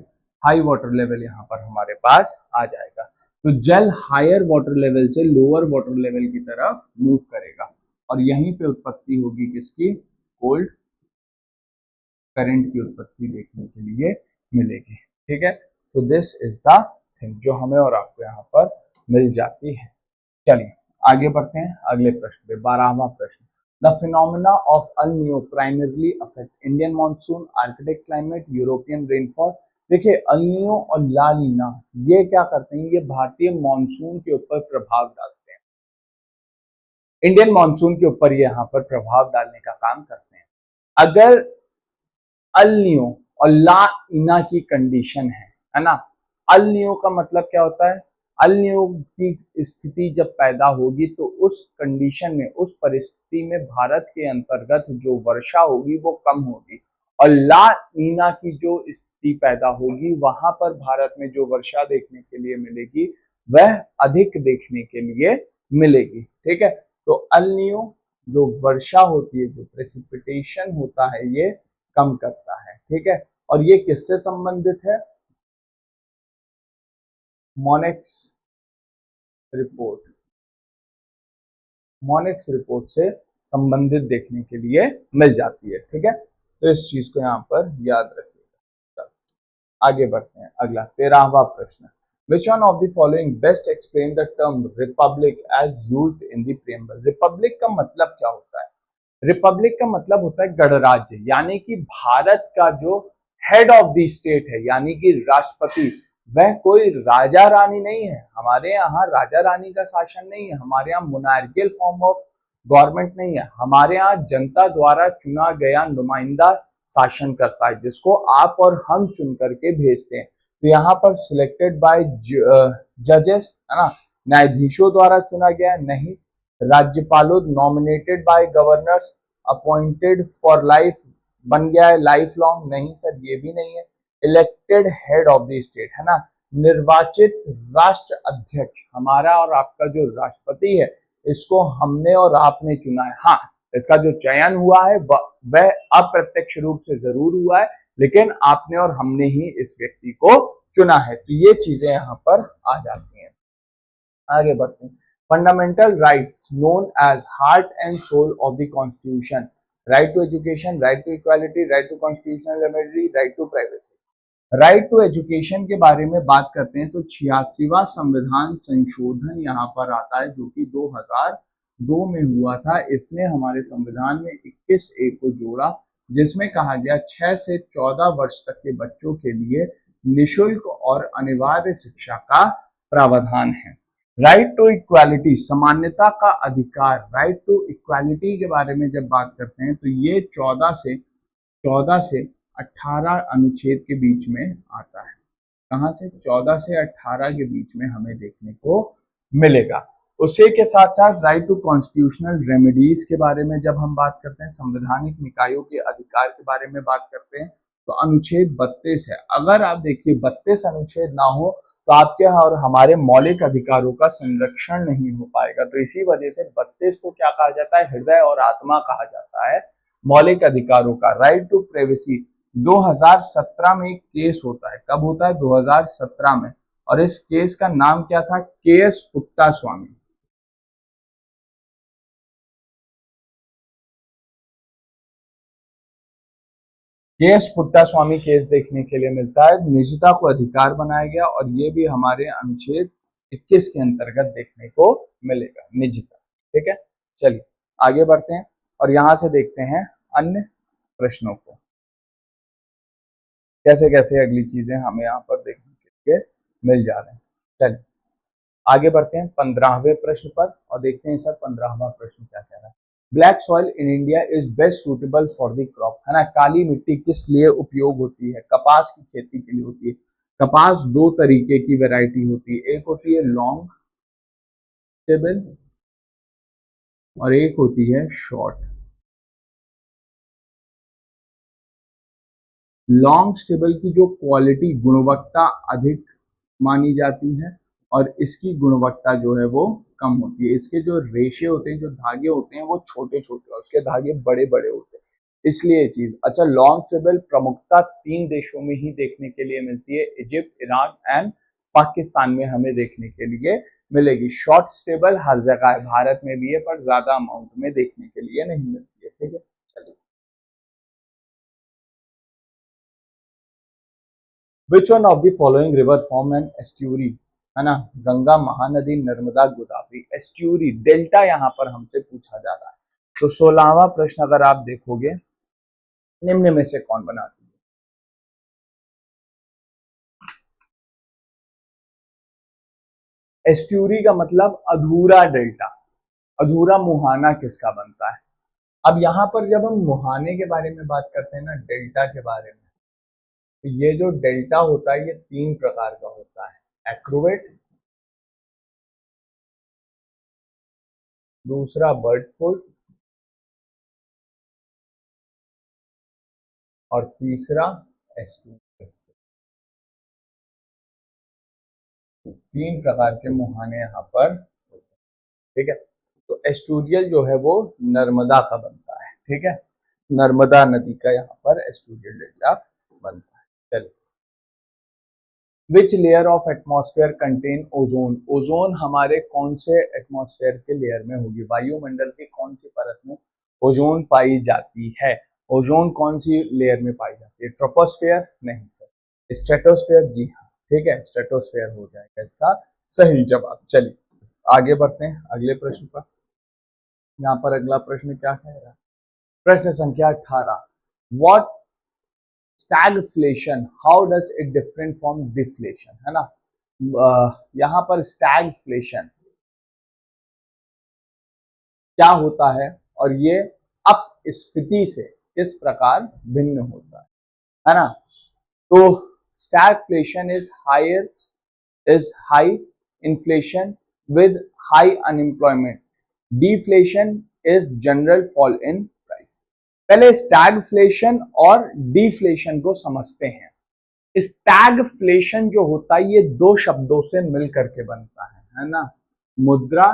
हाई वाटर लेवल यहां पर हमारे पास आ जाएगा। तो जल हायर वाटर लेवल से लोअर वाटर लेवल की तरफ मूव करेगा और यहीं पे उत्पत्ति होगी किसकी, कोल्ड करंट की उत्पत्ति देखने के लिए मिलेगी। ठीक है, so this is the thing जो हमें और आपको यहाँ पर मिल जाती है। चलिए आगे बढ़ते हैं अगले प्रश्न पे, 12वां प्रश्न। The phenomena of El Nino primarily affect Indian monsoon, arctic climate, European rainfall. देखिए अल नियो और ला नीना ये क्या करते हैं, ये भारतीय मानसून के ऊपर प्रभाव डालते हैं, इंडियन मानसून के ऊपर ये यहाँ पर प्रभाव डालने का काम करते हैं। अगर अल नियो और ला नीना की कंडीशन है ना, अल नियो का मतलब क्या होता है, अल नियो की स्थिति जब पैदा होगी तो उस कंडीशन में, उस परिस्थिति में भारत के अंतर्गत जो वर्षा होगी वो कम होगी, और ला नीना की जो स्थिति पैदा होगी वहां पर भारत में जो वर्षा देखने के लिए मिलेगी वह अधिक देखने के लिए मिलेगी। ठीक है, तो अल नियो जो वर्षा होती है, जो प्रेसिपिटेशन होता है, ये कम करता है। ठीक है, और ये किससे संबंधित है, मोनेक्स रिपोर्ट, मोनेक्स रिपोर्ट से संबंधित देखने के लिए मिल जाती है। ठीक है, तो इस चीज को यहाँ पर याद रखिएगा। आगे बढ़ते हैं, अगला 13वां प्रश्न। Which one of the following best explain the term republic as used in the preamble? Republic का मतलब क्या होता है, रिपब्लिक का मतलब होता है गणराज्य, यानी कि भारत का जो हेड ऑफ द स्टेट है, यानी कि राष्ट्रपति, वह कोई राजा रानी नहीं है। हमारे यहाँ राजा रानी का शासन नहीं है, हमारे यहाँ मोनार्कियल फॉर्म ऑफ गवर्नमेंट नहीं है, हमारे यहाँ जनता द्वारा चुना गया नुमाइंदा शासन करता है, जिसको आप और हम चुन करके भेजते हैं। तो यहाँ पर सिलेक्टेड बाय जजेस है ना, न्यायाधीशों द्वारा चुना गया नहीं, राज्यपालों nominated by governors, appointed for life बन गया है लाइफ लॉन्ग, नहीं सर ये भी नहीं है, elected head of the state है ना, निर्वाचित राष्ट्र अध्यक्ष, हमारा और आपका जो राष्ट्रपति है इसको हमने और आपने चुना है। हाँ, इसका जो चयन हुआ है वह अप्रत्यक्ष रूप से जरूर हुआ है, लेकिन आपने और हमने ही इस व्यक्ति को चुना है। तो ये चीजें यहाँ पर आ जाती हैं। आगे बढ़ते हैं, fundamental rights known as heart and soul of the constitution, right to education, right to equality, right to constitutional liberty, right to privacy. Right to education के बारे में बात करते हैं तो 86वां संविधान संशोधन यहाँ पर आता है, जो कि 2002 में हुआ था। इसने हमारे संविधान में 21A को जोड़ा, जिसमें कहा गया 6 से 14 वर्ष तक के बच्चों के लिए निशुल्क और अनिवार्य शिक्षा का प्रावधान है। राइट टू इक्वालिटी, समानता का अधिकार, राइट टू इक्वालिटी के बारे में जब बात करते हैं तो ये 14 से 18 अनुच्छेद के बीच में आता है। कहां से, 14 से 18 के बीच में हमें देखने को मिलेगा। उसी के साथ साथ राइट टू कॉन्स्टिट्यूशनल रेमेडीज के बारे में जब हम बात करते हैं, संवैधानिक निकायों के अधिकार के बारे में बात करते हैं, तो अनुच्छेद 32 है। अगर आप देखिए 32 अनुच्छेद ना हो तो आपके और हमारे मौलिक अधिकारों का संरक्षण नहीं हो पाएगा। तो इसी वजह से 32 को क्या कहा जाता है, हृदय और आत्मा कहा जाता है मौलिक अधिकारों का। राइट टू प्राइवेसी 2017 में एक केस होता है, कब होता है, 2017 में, और इस केस का नाम क्या था, K S Puttaswamy. K S Puttaswamy case देखने के लिए मिलता है, निजता को अधिकार बनाया गया, और ये भी हमारे अनुच्छेद 21 के अंतर्गत देखने को मिलेगा, निजता। ठीक है, चलिए आगे बढ़ते हैं और यहां से देखते हैं अन्य प्रश्नों को, कैसे कैसे अगली चीजें हमें यहाँ पर देखने के लिए मिल जा रहे हैं। चलिए आगे बढ़ते हैं 15वें प्रश्न पर और देखते हैं सर 15वां प्रश्न क्या कह रहा है। Black soil in India is best suitable for the crop, है ना, काली मिट्टी किस लिए उपयोग होती है, कपास की खेती के लिए होती है। कपास दो तरीके की वैरायटी होती है, एक होती है लॉन्ग स्टेबल और एक होती है शॉर्ट। लॉन्ग स्टेबल की जो क्वालिटी, गुणवत्ता अधिक मानी जाती है, और इसकी गुणवत्ता जो है वो कम होती है। इसके जो रेशे होते हैं, जो धागे होते हैं वो छोटे छोटे और उसके धागे बड़े बड़े होते हैं, इसलिए ये चीज। अच्छा, लॉन्ग स्टेबल प्रमुखता 3 देशों में ही देखने के लिए मिलती है, इजिप्ट, ईरान एंड पाकिस्तान में हमें देखने के लिए मिलेगी। शॉर्ट स्टेबल हर जगह है, भारत में भी है, पर ज्यादा अमाउंट में देखने के लिए नहीं मिलती है। ठीक है, चलिए। Which one of the following river form an estuary, है ना, गंगा, महानदी, नर्मदा, गोदावरी। एस्ट्यूरी, डेल्टा यहाँ पर हमसे पूछा जा रहा है। तो 16वां प्रश्न अगर आप देखोगे, निम्न में से कौन बनाती है? एस्ट्यूरी का मतलब अधूरा डेल्टा, अधूरा मुहाना किसका बनता है? अब यहां पर जब हम मुहाने के बारे में बात करते हैं ना, डेल्टा के बारे में, तो ये जो डेल्टा होता है ये 3 प्रकार का होता है। एक्रोवेट, दूसरा बर्ड फूड और तीसरा एस्ट्यूरी। 3 प्रकार के मुहाने यहाँ पर, ठीक है। तो एस्टूरियल जो है वो नर्मदा का बनता है, ठीक है, नर्मदा नदी का यहाँ पर एस्टूरियल डेल्टा बनता है। चलिए, which layer of atmosphere contain ozone. Ozone हमारे कौन से एटमॉस्फेयर के लेयर में होगी? वायुमंडल की कौन सी परत में ओजोन पाई जाती है? ओजोन कौन सी लेयर में पाई जाती है? ट्रोपोस्फेयर? नहीं सर, स्ट्रेटोस्फेयर। जी हाँ, ठीक है, स्ट्रेटोस्फेयर हो जाएगा इसका सही जवाब। चलिए आगे बढ़ते हैं अगले प्रश्न पर। यहाँ पर अगला प्रश्न क्या कह रहा है? प्रश्न संख्या 18, what stagflation, how does it different from deflation, है ना। यहाँ पर स्टैगफ्लेशन क्या होता है और ये अपस्फीति से किस प्रकार भिन्न होता है ना। तो stagflation is higher, is high inflation with high unemployment. Deflation is general fall in price. पहले स्टैगफ्लेशन और डिफ्लेशन को समझते हैं। स्टैगफ्लेशन जो होता है ये 2 शब्दों से मिल करके बनता है ना। मुद्रा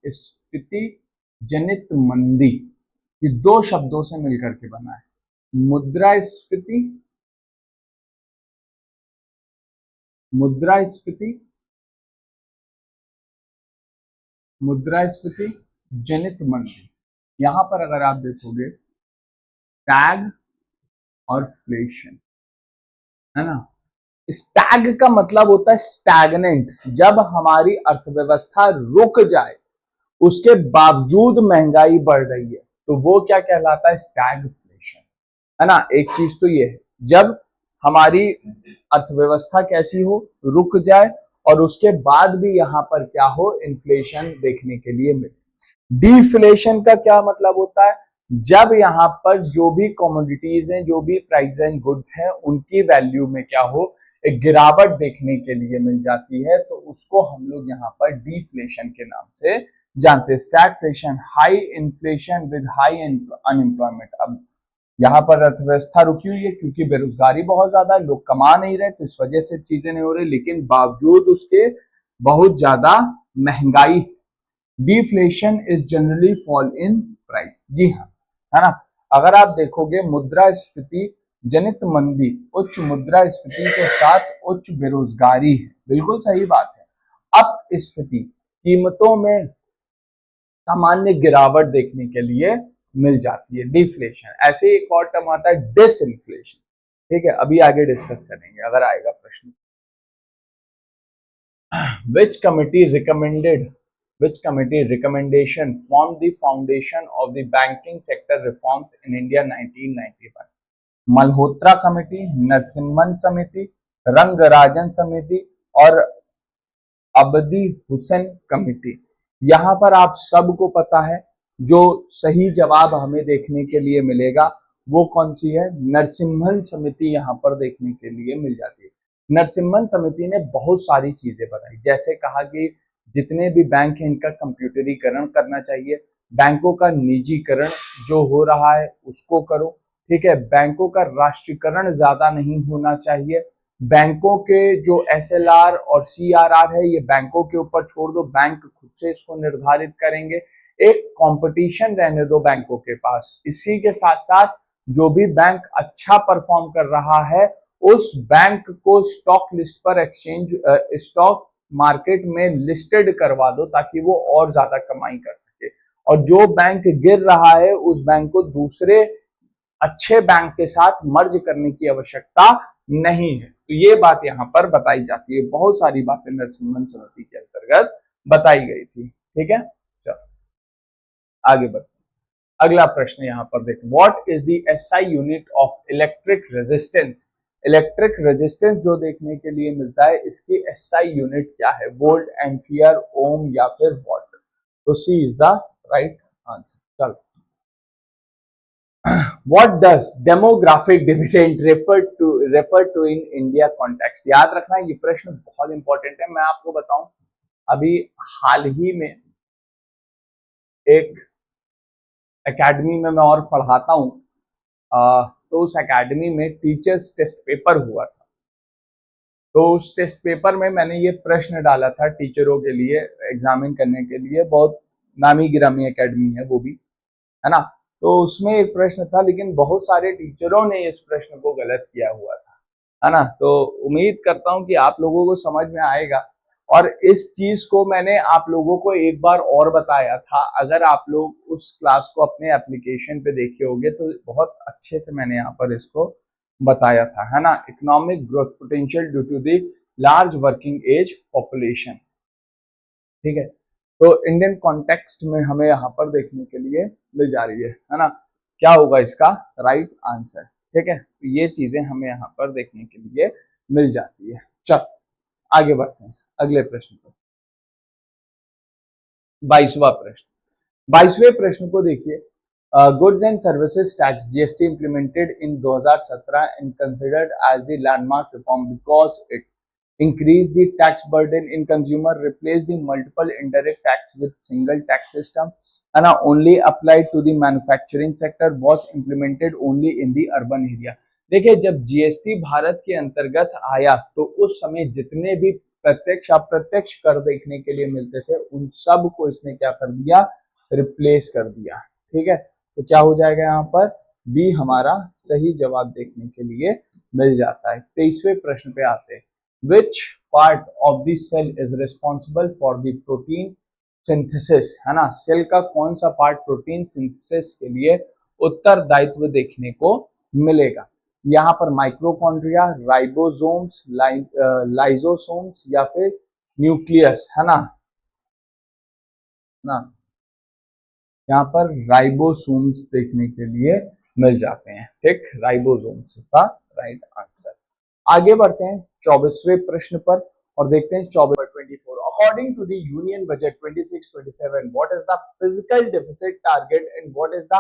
स्फीति जनित मंदी, ये 2 शब्दों से मिल करके बना है। मुद्रास्फीति, मुद्रास्फीति, मुद्रास्फीति जनित मंदी। यहां पर अगर आप देखोगे टैग और फ्लेशन, है ना। स्टैग का मतलब होता है स्टैगनेंट, जब हमारी अर्थव्यवस्था रुक जाए उसके बावजूद महंगाई बढ़ रही है तो वो क्या कहलाता है? स्टैगफ्लेशन, है ना। एक चीज तो ये है, जब हमारी अर्थव्यवस्था कैसी हो, रुक जाए और उसके बाद भी यहाँ पर क्या हो, इन्फ्लेशन देखने के लिए मिले। डिफ्लेशन का क्या मतलब होता है? जब यहाँ पर जो भी कमोडिटीज हैं, जो भी प्राइस एंड गुड्स हैं, उनकी वैल्यू में क्या हो, एक गिरावट देखने के लिए मिल जाती है, तो उसको हम लोग यहाँ पर डिफ्लेशन के नाम से जानते हैं। Stagflation, high inflation with high unemployment. अब यहाँ पर अर्थव्यवस्था रुकी हुई है क्योंकि बेरोजगारी बहुत ज्यादा है, लोग कमा नहीं रहे, तो इस वजह से चीजें नहीं हो रही, लेकिन बावजूद उसके बहुत ज्यादा महंगाई। Deflation is generally fall in price. जी हाँ, है ना। अगर आप देखोगे मुद्रास्फीति जनित मंदी, उच्च मुद्रास्फीति के साथ उच्च बेरोजगारी है, बिल्कुल सही बात है। अपस्फीति, कीमतों में सामान्य गिरावट देखने के लिए मिल जाती है, डिफ्लेशन। ऐसे एक और टर्म आता है डिसइंफ्लेशन, ठीक है, अभी आगे डिस्कस करेंगे अगर आएगा प्रश्न। Which committee recommended, which committee recommendation formed the foundation of the banking sector reforms in India 1991? Malhotra committee, Narasimhan समिति, रंगराजन समिति और अबदी हुसैन कमेटी। यहाँ पर आप सबको पता है जो सही जवाब हमें देखने के लिए मिलेगा वो कौन सी है? नरसिम्हन समिति यहाँ पर देखने के लिए मिल जाती है। नरसिम्हन समिति ने बहुत सारी चीजें बताई, जैसे कहा कि जितने भी बैंक हैं इनका कंप्यूटरीकरण करना चाहिए, बैंकों का निजीकरण जो हो रहा है उसको करो, ठीक है, बैंकों का राष्ट्रीयकरण ज्यादा नहीं होना चाहिए, बैंकों के जो SLR और CRR है ये बैंकों के ऊपर छोड़ दो, बैंक खुद से इसको निर्धारित करेंगे। एक कंपटीशन रहने दो बैंकों के पास। इसी के साथ साथ जो भी बैंक अच्छा परफॉर्म कर रहा है उस बैंक को स्टॉक लिस्ट पर एक्सचेंज स्टॉक मार्केट में लिस्टेड करवा दो ताकि वो और ज्यादा कमाई कर सके। और जो बैंक गिर रहा है उस बैंक को दूसरे अच्छे बैंक के साथ मर्ज करने की आवश्यकता नहीं है। तो ये बात यहाँ पर बताई जाती है। बहुत सारी बातें नरसिम्हन समिति के अंतर्गत बताई गई थी। ठीक है, चलो आगे बढ़ते। अगला प्रश्न यहाँ पर देखो, what is the SI unit of electric resistance. Electric resistance जो देखने के लिए मिलता है इसकी SI यूनिट क्या है, वोल्ट, एम्पियर, ओम या फिर वॉट। तो सी इज द राइट आंसर। चलो, What does demographic dividend refer to in India context। याद रखना ये प्रश्न बहुत इंपॉर्टेंट है। मैं आपको बताऊं, अभी हाल ही में एक एकेडमी में मैं और पढ़ाता हूं, तो उस एकेडमी में टीचर्स टेस्ट पेपर हुआ था। तो उस टेस्ट पेपर में मैंने ये प्रश्न डाला था टीचरों के लिए एग्जामिन करने के लिए। बहुत नामी गिरामी एकेडमी है वो भी, है ना। तो उसमें एक प्रश्न था, लेकिन बहुत सारे टीचरों ने इस प्रश्न को गलत किया हुआ था, है ना। तो उम्मीद करता हूं कि आप लोगों को समझ में आएगा। और इस चीज को मैंने आप लोगों को एक बार और बताया था। अगर आप लोग उस क्लास को अपने एप्लीकेशन पे देखे होंगे तो बहुत अच्छे से मैंने यहाँ पर इसको बताया था, है ना। Economic growth potential due to the large working age population. ठीक है, तो इंडियन कॉन्टेक्स्ट में हमें यहाँ पर देखने के लिए मिल जा रही है ना। क्या होगा इसका राइट आंसर। ठीक है, तो ये चीजें हमें यहाँ पर देखने के लिए मिल जाती है। चल आगे बढ़ते हैं अगले प्रश्न पर। 22वां प्रश्न, 22वें प्रश्न को देखिए। Goods and services tax GST implemented in 2017 and considered as the landmark reform because it increase the tax burden in consumer, replace the multiple indirect tax with single tax system, and only applied to the manufacturing sector, was implemented only in the urban area। देखिए, जब GST भारत के अंतर्गत आया तो उस समय जितने भी प्रत्यक्ष अप्रत्यक्ष कर देखने के लिए मिलते थे उन सब को इसने क्या कर दिया, रिप्लेस कर दिया। ठीक है, तो क्या हो जाएगा यहाँ पर बी हमारा सही जवाब देखने के लिए मिल जाता है। 23वें प्रश्न पे आते हैं। Which part of the cell is responsible for the protein synthesis, है ना। सेल का कौन सा पार्ट प्रोटीन सिंथेसिस के लिए उत्तरदायित्व देखने को मिलेगा। यहाँ पर माइक्रोकॉन्ड्रिया, राइबोसोम्स, लाइजोसोम्स या फिर न्यूक्लियस, है ना। यहाँ पर राइबोसोम्स देखने के लिए मिल जाते हैं। ठीक, राइबोसोम्स इसका राइट आंसर। आगे बढ़ते हैं 24वें प्रश्न पर और देखते हैं 24। According to the union budget 26-27 what is the physical deficit target and what is the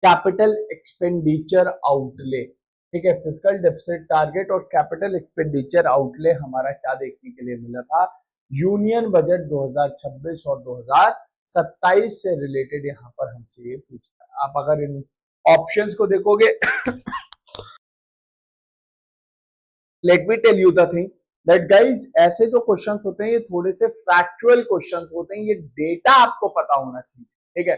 capital expenditure outlay. ठीक है, फिजिकल डेफिसिट टारगेट और कैपिटल एक्सपेंडिचर आउटले हमारा क्या देखने के लिए मिला था, यूनियन बजट 2026 और 2027 से रिलेटेड यहाँ पर हमसे ये पूछता है। आप अगर इन ऑप्शंस को देखोगे let me tell you the thing that guys, ऐसे जो क्वेश्चंस होते हैं ये थोड़े से फैक्चुअल क्वेश्चंस होते हैं। ये डेटा आपको पता होना चाहिए। ठीक है,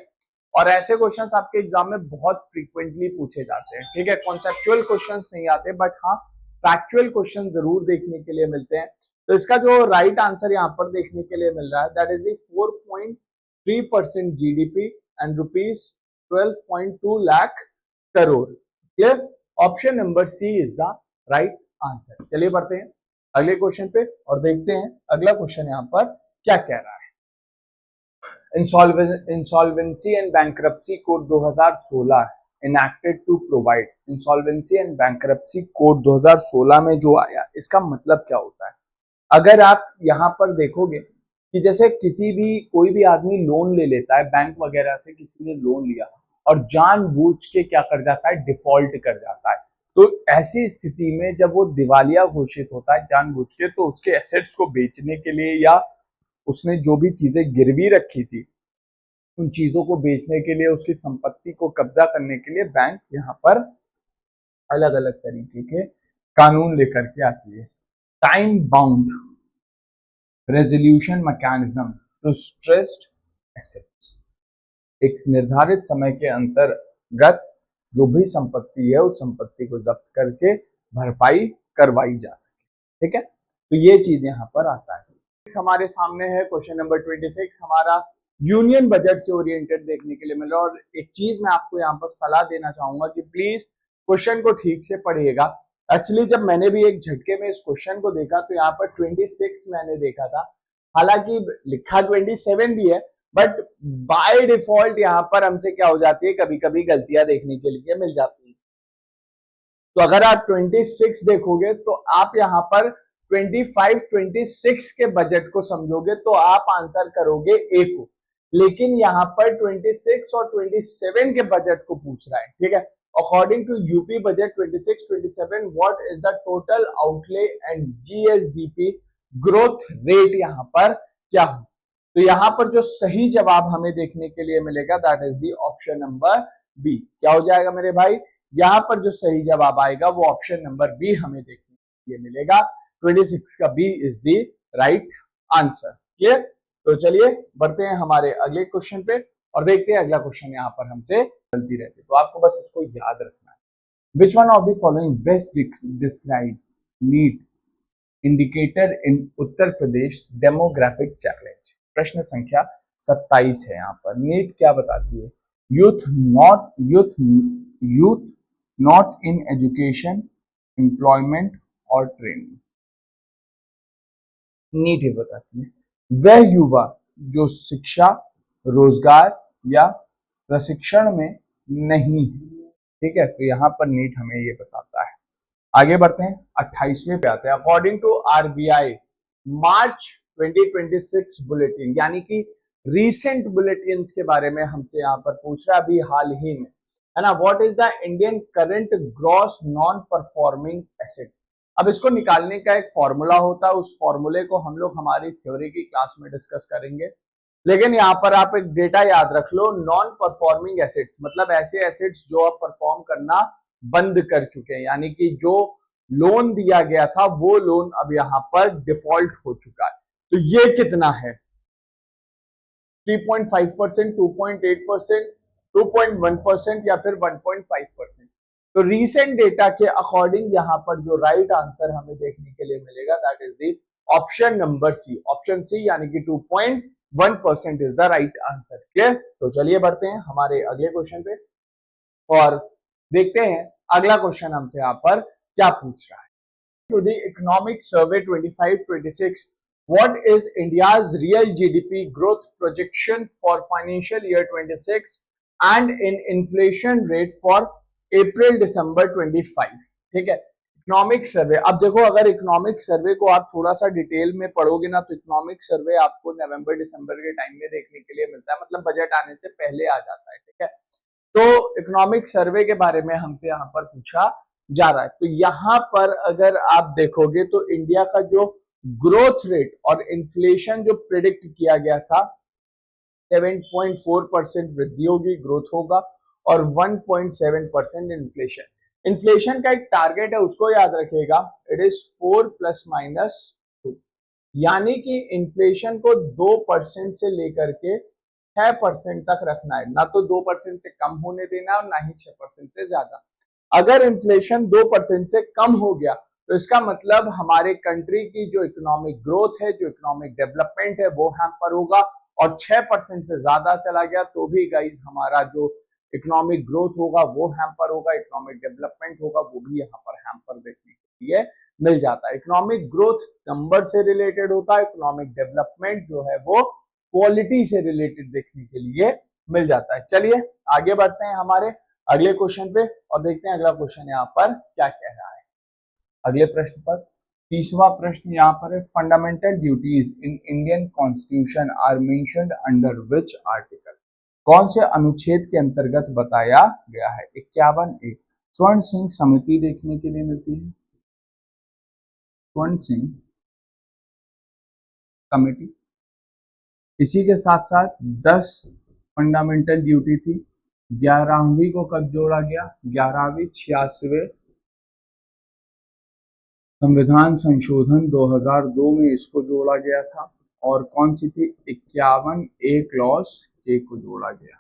और ऐसे क्वेश्चंस आपके एग्जाम में बहुत फ्रीक्वेंटली पूछे जाते हैं। ठीक है, कॉन्सेप्चुअल क्वेश्चंस नहीं आते बट हाँ फैक्चुअल क्वेश्चन जरूर देखने के लिए मिलते हैं। तो इसका जो राइट आंसर यहाँ पर देखने के लिए मिल रहा है that is the 4.3% GDP and ₹12.2 lakh crore. Clear, option number C is the right answer. चलिए बढ़ते हैं अगले क्वेश्चन पे और देखते हैं अगला क्वेश्चन यहाँ पर क्या कह रहा है। Insolvency and bankruptcy code 2016 enacted to provide. Insolvency and bankruptcy code 2016 में जो आया इसका मतलब क्या होता है। अगर आप यहाँ पर देखोगे कि जैसे कोई भी आदमी लोन ले लेता है बैंक वगैरह से, किसी ने लोन लिया और जानबूझ के क्या कर जाता है, डिफॉल्ट कर जाता है। तो ऐसी स्थिति में जब वो दिवालिया घोषित होता है जानबूझ के, तो उसके एसेट्स को बेचने के लिए या उसने जो भी चीजें गिरवी रखी थी उन चीजों को बेचने के लिए, उसकी संपत्ति को कब्जा करने के लिए बैंक यहाँ पर अलग अलग तरीके के कानून लेकर के आती है। Time bound resolution mechanism to stressed assets, एक निर्धारित समय के अंतर्गत जो भी संपत्ति है उस संपत्ति को जब्त करके भरपाई करवाई जा सके। ठीक है, तो ये चीज यहाँ पर आता है। हमारे सामने है क्वेश्चन नंबर 26, हमारा यूनियन बजट से ओरिएंटेड देखने के लिए मिला। और एक चीज मैं आपको यहाँ पर सलाह देना चाहूंगा कि प्लीज क्वेश्चन को ठीक से पढ़िएगा। एक्चुअली जब मैंने भी एक झटके में इस क्वेश्चन को देखा तो यहाँ पर 26 मैंने देखा था, हालांकि लिखा 27 भी है, बट बाय डिफॉल्ट यहाँ पर हमसे क्या हो जाती है, कभी कभी गलतियां देखने के लिए मिल जाती है। तो अगर आप 26 देखोगे तो आप यहाँ पर 25, 26 के बजट को समझोगे तो आप आंसर करोगे ए को, लेकिन यहाँ पर 26 और 27 के बजट को पूछ रहा है। ठीक है, according to UP budget 26, 27 what is the total outlay and GSDP growth rate यहाँ पर क्या हो। तो यहाँ पर जो सही जवाब हमें देखने के लिए मिलेगा that is the option number B. क्या हो जाएगा मेरे भाई, यहाँ पर जो सही जवाब आएगा वो ऑप्शन नंबर बी हमें देखने के लिए मिलेगा। 26 का B is the right answer. Clear, तो चलिए बढ़ते हैं हमारे अगले क्वेश्चन पे और देखते हैं अगला क्वेश्चन यहाँ पर हमसे गलती रहती है, तो आपको बस इसको याद रखना है। विच one of the following best describe need indicator in Uttar Pradesh demographic challenge. प्रश्न संख्या 27 है यहाँ पर। नीट क्या बताती है, youth not in education, employment और ट्रेनिंग। नीट ये बताती है वह युवा जो शिक्षा, रोजगार या प्रशिक्षण में नहीं है। ठीक है, तो यहाँ पर नीट हमें ये बताता है। आगे बढ़ते हैं, 28वें पे आते हैं। According to RBI March 2026 bulletin, यानी कि रीसेंट बुलेटिन के बारे में हमसे यहाँ पर पूछ रहा है अभी हाल ही में, है ना। What is the Indian current gross non performing asset. अब इसको निकालने का एक फॉर्मूला होता है, उस फॉर्मूले को हम लोग हमारी थ्योरी की क्लास में डिस्कस करेंगे, लेकिन यहाँ पर आप एक डेटा याद रख लो, नॉन परफॉर्मिंग एसेट्स मतलब ऐसे एसेट्स जो अब परफॉर्म करना बंद कर चुके हैं, यानी कि जो लोन दिया गया था वो लोन अब यहाँ पर डिफॉल्ट हो चुका है। तो ये कितना है, 3.5%, 2.8%, 2.1% या फिर 1.5%। तो रीसेंट डेटा के अकॉर्डिंग यहाँ पर जो राइट आंसर हमें देखने के लिए मिलेगा that is the option number C. Option C यानी कि 2.1% is the right answer. Clear, तो चलिए बढ़ते हैं हमारे अगले क्वेश्चन पे और देखते हैं अगला क्वेश्चन हमसे यहाँ पर क्या पूछ रहा है। To the economic survey 25-26 what is India's real GDP growth projection for financial year 26 and in inflation rate for April December 25। ठीक है, इकोनॉमिक सर्वे। अब देखो अगर इकोनॉमिक सर्वे को आप थोड़ा सा डिटेल में पढ़ोगे ना तो इकोनॉमिक सर्वे आपको नवंबर दिसंबर के टाइम में देखने के लिए मिलता है, मतलब बजट आने से पहले आ जाता है। ठीक है, तो इकोनॉमिक सर्वे के बारे में हमसे यहाँ पर पूछा जा रहा है। तो यहाँ पर अगर आप देखोगे तो इंडिया का जो ग्रोथ रेट और इन्फ्लेशन जो प्रिडिक्ट किया गया था 7.4% वृद्धि होगी, ग्रोथ होगा, और 1.7% इन्फ्लेशन। इन्फ्लेशन का एक टारगेट है, उसको याद रखिएगा, इट इज 4+-2, यानी कि इन्फ्लेशन को 2% से लेकर के 6% तक रखना है, ना तो 2% से कम होने देना और ना ही 6% से ज्यादा। अगर इन्फ्लेशन 2% से कम हो गया तो इसका मतलब हमारे कंट्री की जो इकोनॉमिक ग्रोथ है, जो इकोनॉमिक डेवलपमेंट है वो हैम्पर होगा, और 6% से ज्यादा चला गया तो भी गाइज हमारा जो इकोनॉमिक ग्रोथ होगा वो हैम्पर होगा, इकोनॉमिक डेवलपमेंट होगा वो भी यहाँ पर हैम्पर देखने के लिए मिल जाता है। इकोनॉमिक ग्रोथ नंबर से रिलेटेड होता है, इकोनॉमिक डेवलपमेंट जो है वो क्वालिटी से रिलेटेड देखने के लिए मिल जाता है। चलिए आगे बढ़ते हैं हमारे अगले क्वेश्चन पे और देखते हैं अगला क्वेश्चन यहाँ पर क्या कह रहा है। अगले प्रश्न पर 30वां प्रश्न यहाँ पर है, fundamental duties in Indian constitution are mentioned under which article. कौन से अनुच्छेद के अंतर्गत बताया गया है। 51A स्वर्ण सिंह समिति देखने के लिए मिलती है, स्वर्ण सिंह कमेटी। इसी के साथ साथ 10 फंडामेंटल ड्यूटी थी, 11वीं को कब जोड़ा गया, 11वीं 86वें संविधान संशोधन 2002 में इसको जोड़ा गया था और कौन सी थी 51A क्लॉज के को जोड़ा गया।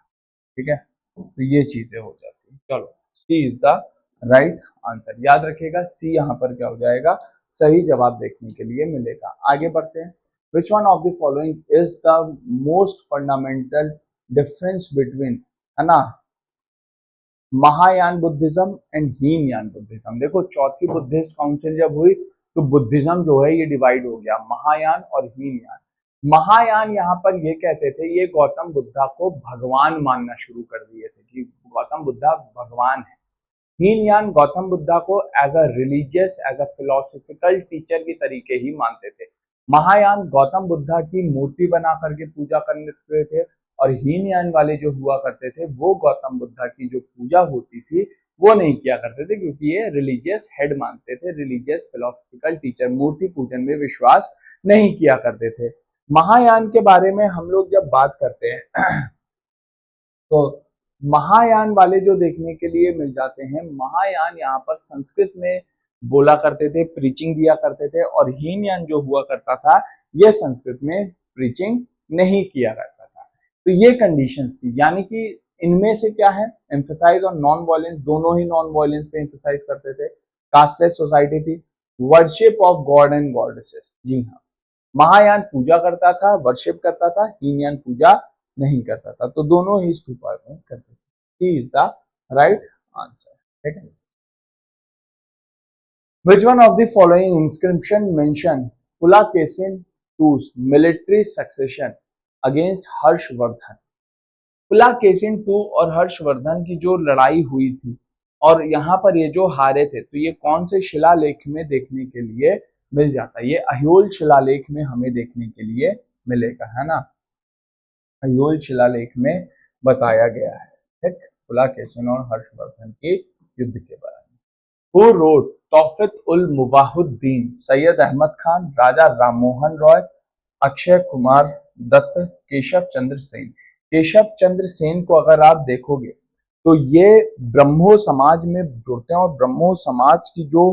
ठीक है, तो ये चीजें हो जाती है। चलो सी इज द राइट आंसर, याद रखिएगा सी यहाँ पर क्या हो जाएगा, सही जवाब देखने के लिए मिलेगा। आगे बढ़ते हैं। विच one of the following is the most fundamental difference between, है ना, Mahayana Buddhism and Hinayana Buddhism. देखो चौथी बुद्धिस्ट काउंसिल जब हुई तो बुद्धिज्म जो है ये डिवाइड हो गया, महायान और हीनयान। महायान यहाँ पर ये कहते थे, ये गौतम बुद्धा को भगवान मानना शुरू कर दिए थे कि गौतम बुद्धा भगवान है। हीनयान गौतम बुद्धा को as a religious, as a philosophical teacher की तरीके ही मानते थे। महायान गौतम बुद्धा की मूर्ति बना करके पूजा करते थे और हीनयान वाले जो हुआ करते थे वो गौतम बुद्धा की जो पूजा होती थी वो नहीं किया करते थे, क्योंकि ये रिलीजियस हेड मानते थे, रिलीजियस फिलोसफिकल टीचर, मूर्ति पूजन में विश्वास नहीं किया करते थे। महायान के बारे में हम लोग जब बात करते हैं तो महायान वाले जो देखने के लिए मिल जाते हैं, महायान यहाँ पर संस्कृत में बोला करते थे, प्रीचिंग दिया करते थे, और हीनयान जो हुआ करता था ये संस्कृत में प्रीचिंग नहीं किया करता था। तो ये कंडीशंस थी, यानी कि इनमें से क्या है, एम्फेसाइज और नॉन वायलेंस, दोनों ही नॉन वायलेंस पे एम्फेसाइज करते थे। कास्टलेस सोसाइटी थी, worship of god and goddesses. जी हाँ, महायान पूजा करता था, वर्शिप करता था, हीनयान पूजा नहीं करता था, तो दोनों ही स्तूपा में करते थे। सी इज द राइट आंसर। ठीक है, which one of the following inscription mention Pulakesin II's military succession against Harshvardhan? पुलाकेशिन II और हर्षवर्धन की जो लड़ाई हुई थी और यहाँ पर ये जो हारे थे, तो ये कौन से शिलालेख में देखने के लिए मिल जाता है? ये अहियोल शिलालेख में हमें देखने के लिए मिलेगा, है ना, अहियोल शिलालेख में बताया गया है। ठीक, पुलाकेशिन और हर्षवर्धन के युद्ध के बारे में। Who wrote तौफिक उल मुबाहुद्दीन? सैयद अहमद खान, राजा राममोहन रॉय, अक्षय कुमार दत्त, केशव चंद्र सेन। केशव चंद्र सेन को अगर आप देखोगे तो ये ब्रह्मो समाज में जुड़ते हैं और ब्रह्मो समाज की जो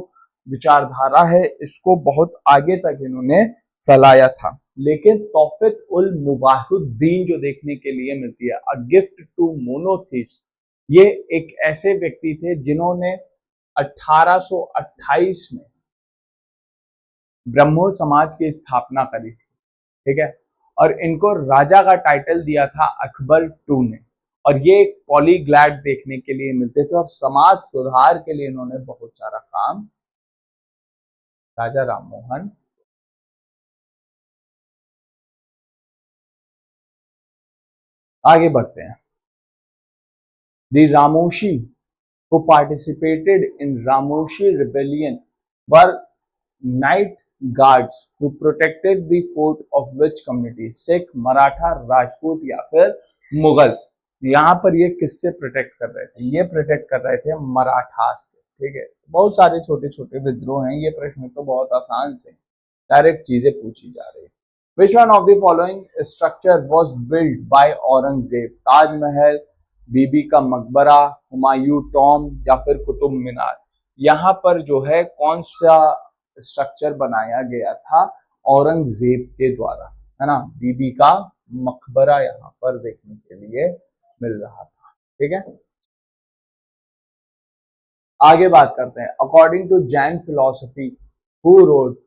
विचारधारा है इसको बहुत आगे तक इन्होंने फैलाया था। लेकिन तौफिक उल मुबाहुद्दीन जो देखने के लिए मिलती है, अ गिफ्ट टू मोनोथिस्ट, ये एक ऐसे व्यक्ति थे जिन्होंने 1828 में ब्रह्मो समाज की स्थापना करी थी। ठीक है, और इनको राजा का टाइटल दिया था अकबर II ने, और ये एक पॉलीग्लैड देखने के लिए मिलते थे और समाज सुधार के लिए इन्होंने बहुत सारा काम, राजा राममोहन। आगे बढ़ते हैं। दी Ramoshi who participated in Ramoshi rebellion were night guards who protected the fort of which community? Sikh, Maratha, Rajput या फिर मुगल? यहाँ पर ये किससे प्रोटेक्ट कर रहे थे? ये प्रोटेक्ट कर रहे थे मराठा से। ठीक है, बहुत सारे छोटे छोटे विद्रोह हैं, ये प्रश्न तो बहुत आसान से डायरेक्ट चीजें पूछी जा रही है। Which one of the following structure was built by Aurangzeb? Taj Mahal, बीबी का मकबरा, हुमायूं टॉम या फिर कुतुब मीनार? यहाँ पर जो है कौन सा स्ट्रक्चर बनाया गया था औरंगजेब के द्वारा, है ना, बीबी का मकबरा यहाँ पर देखने के लिए मिल रहा था। ठीक है, आगे बात करते हैं। According to Jain philosophy, who wrote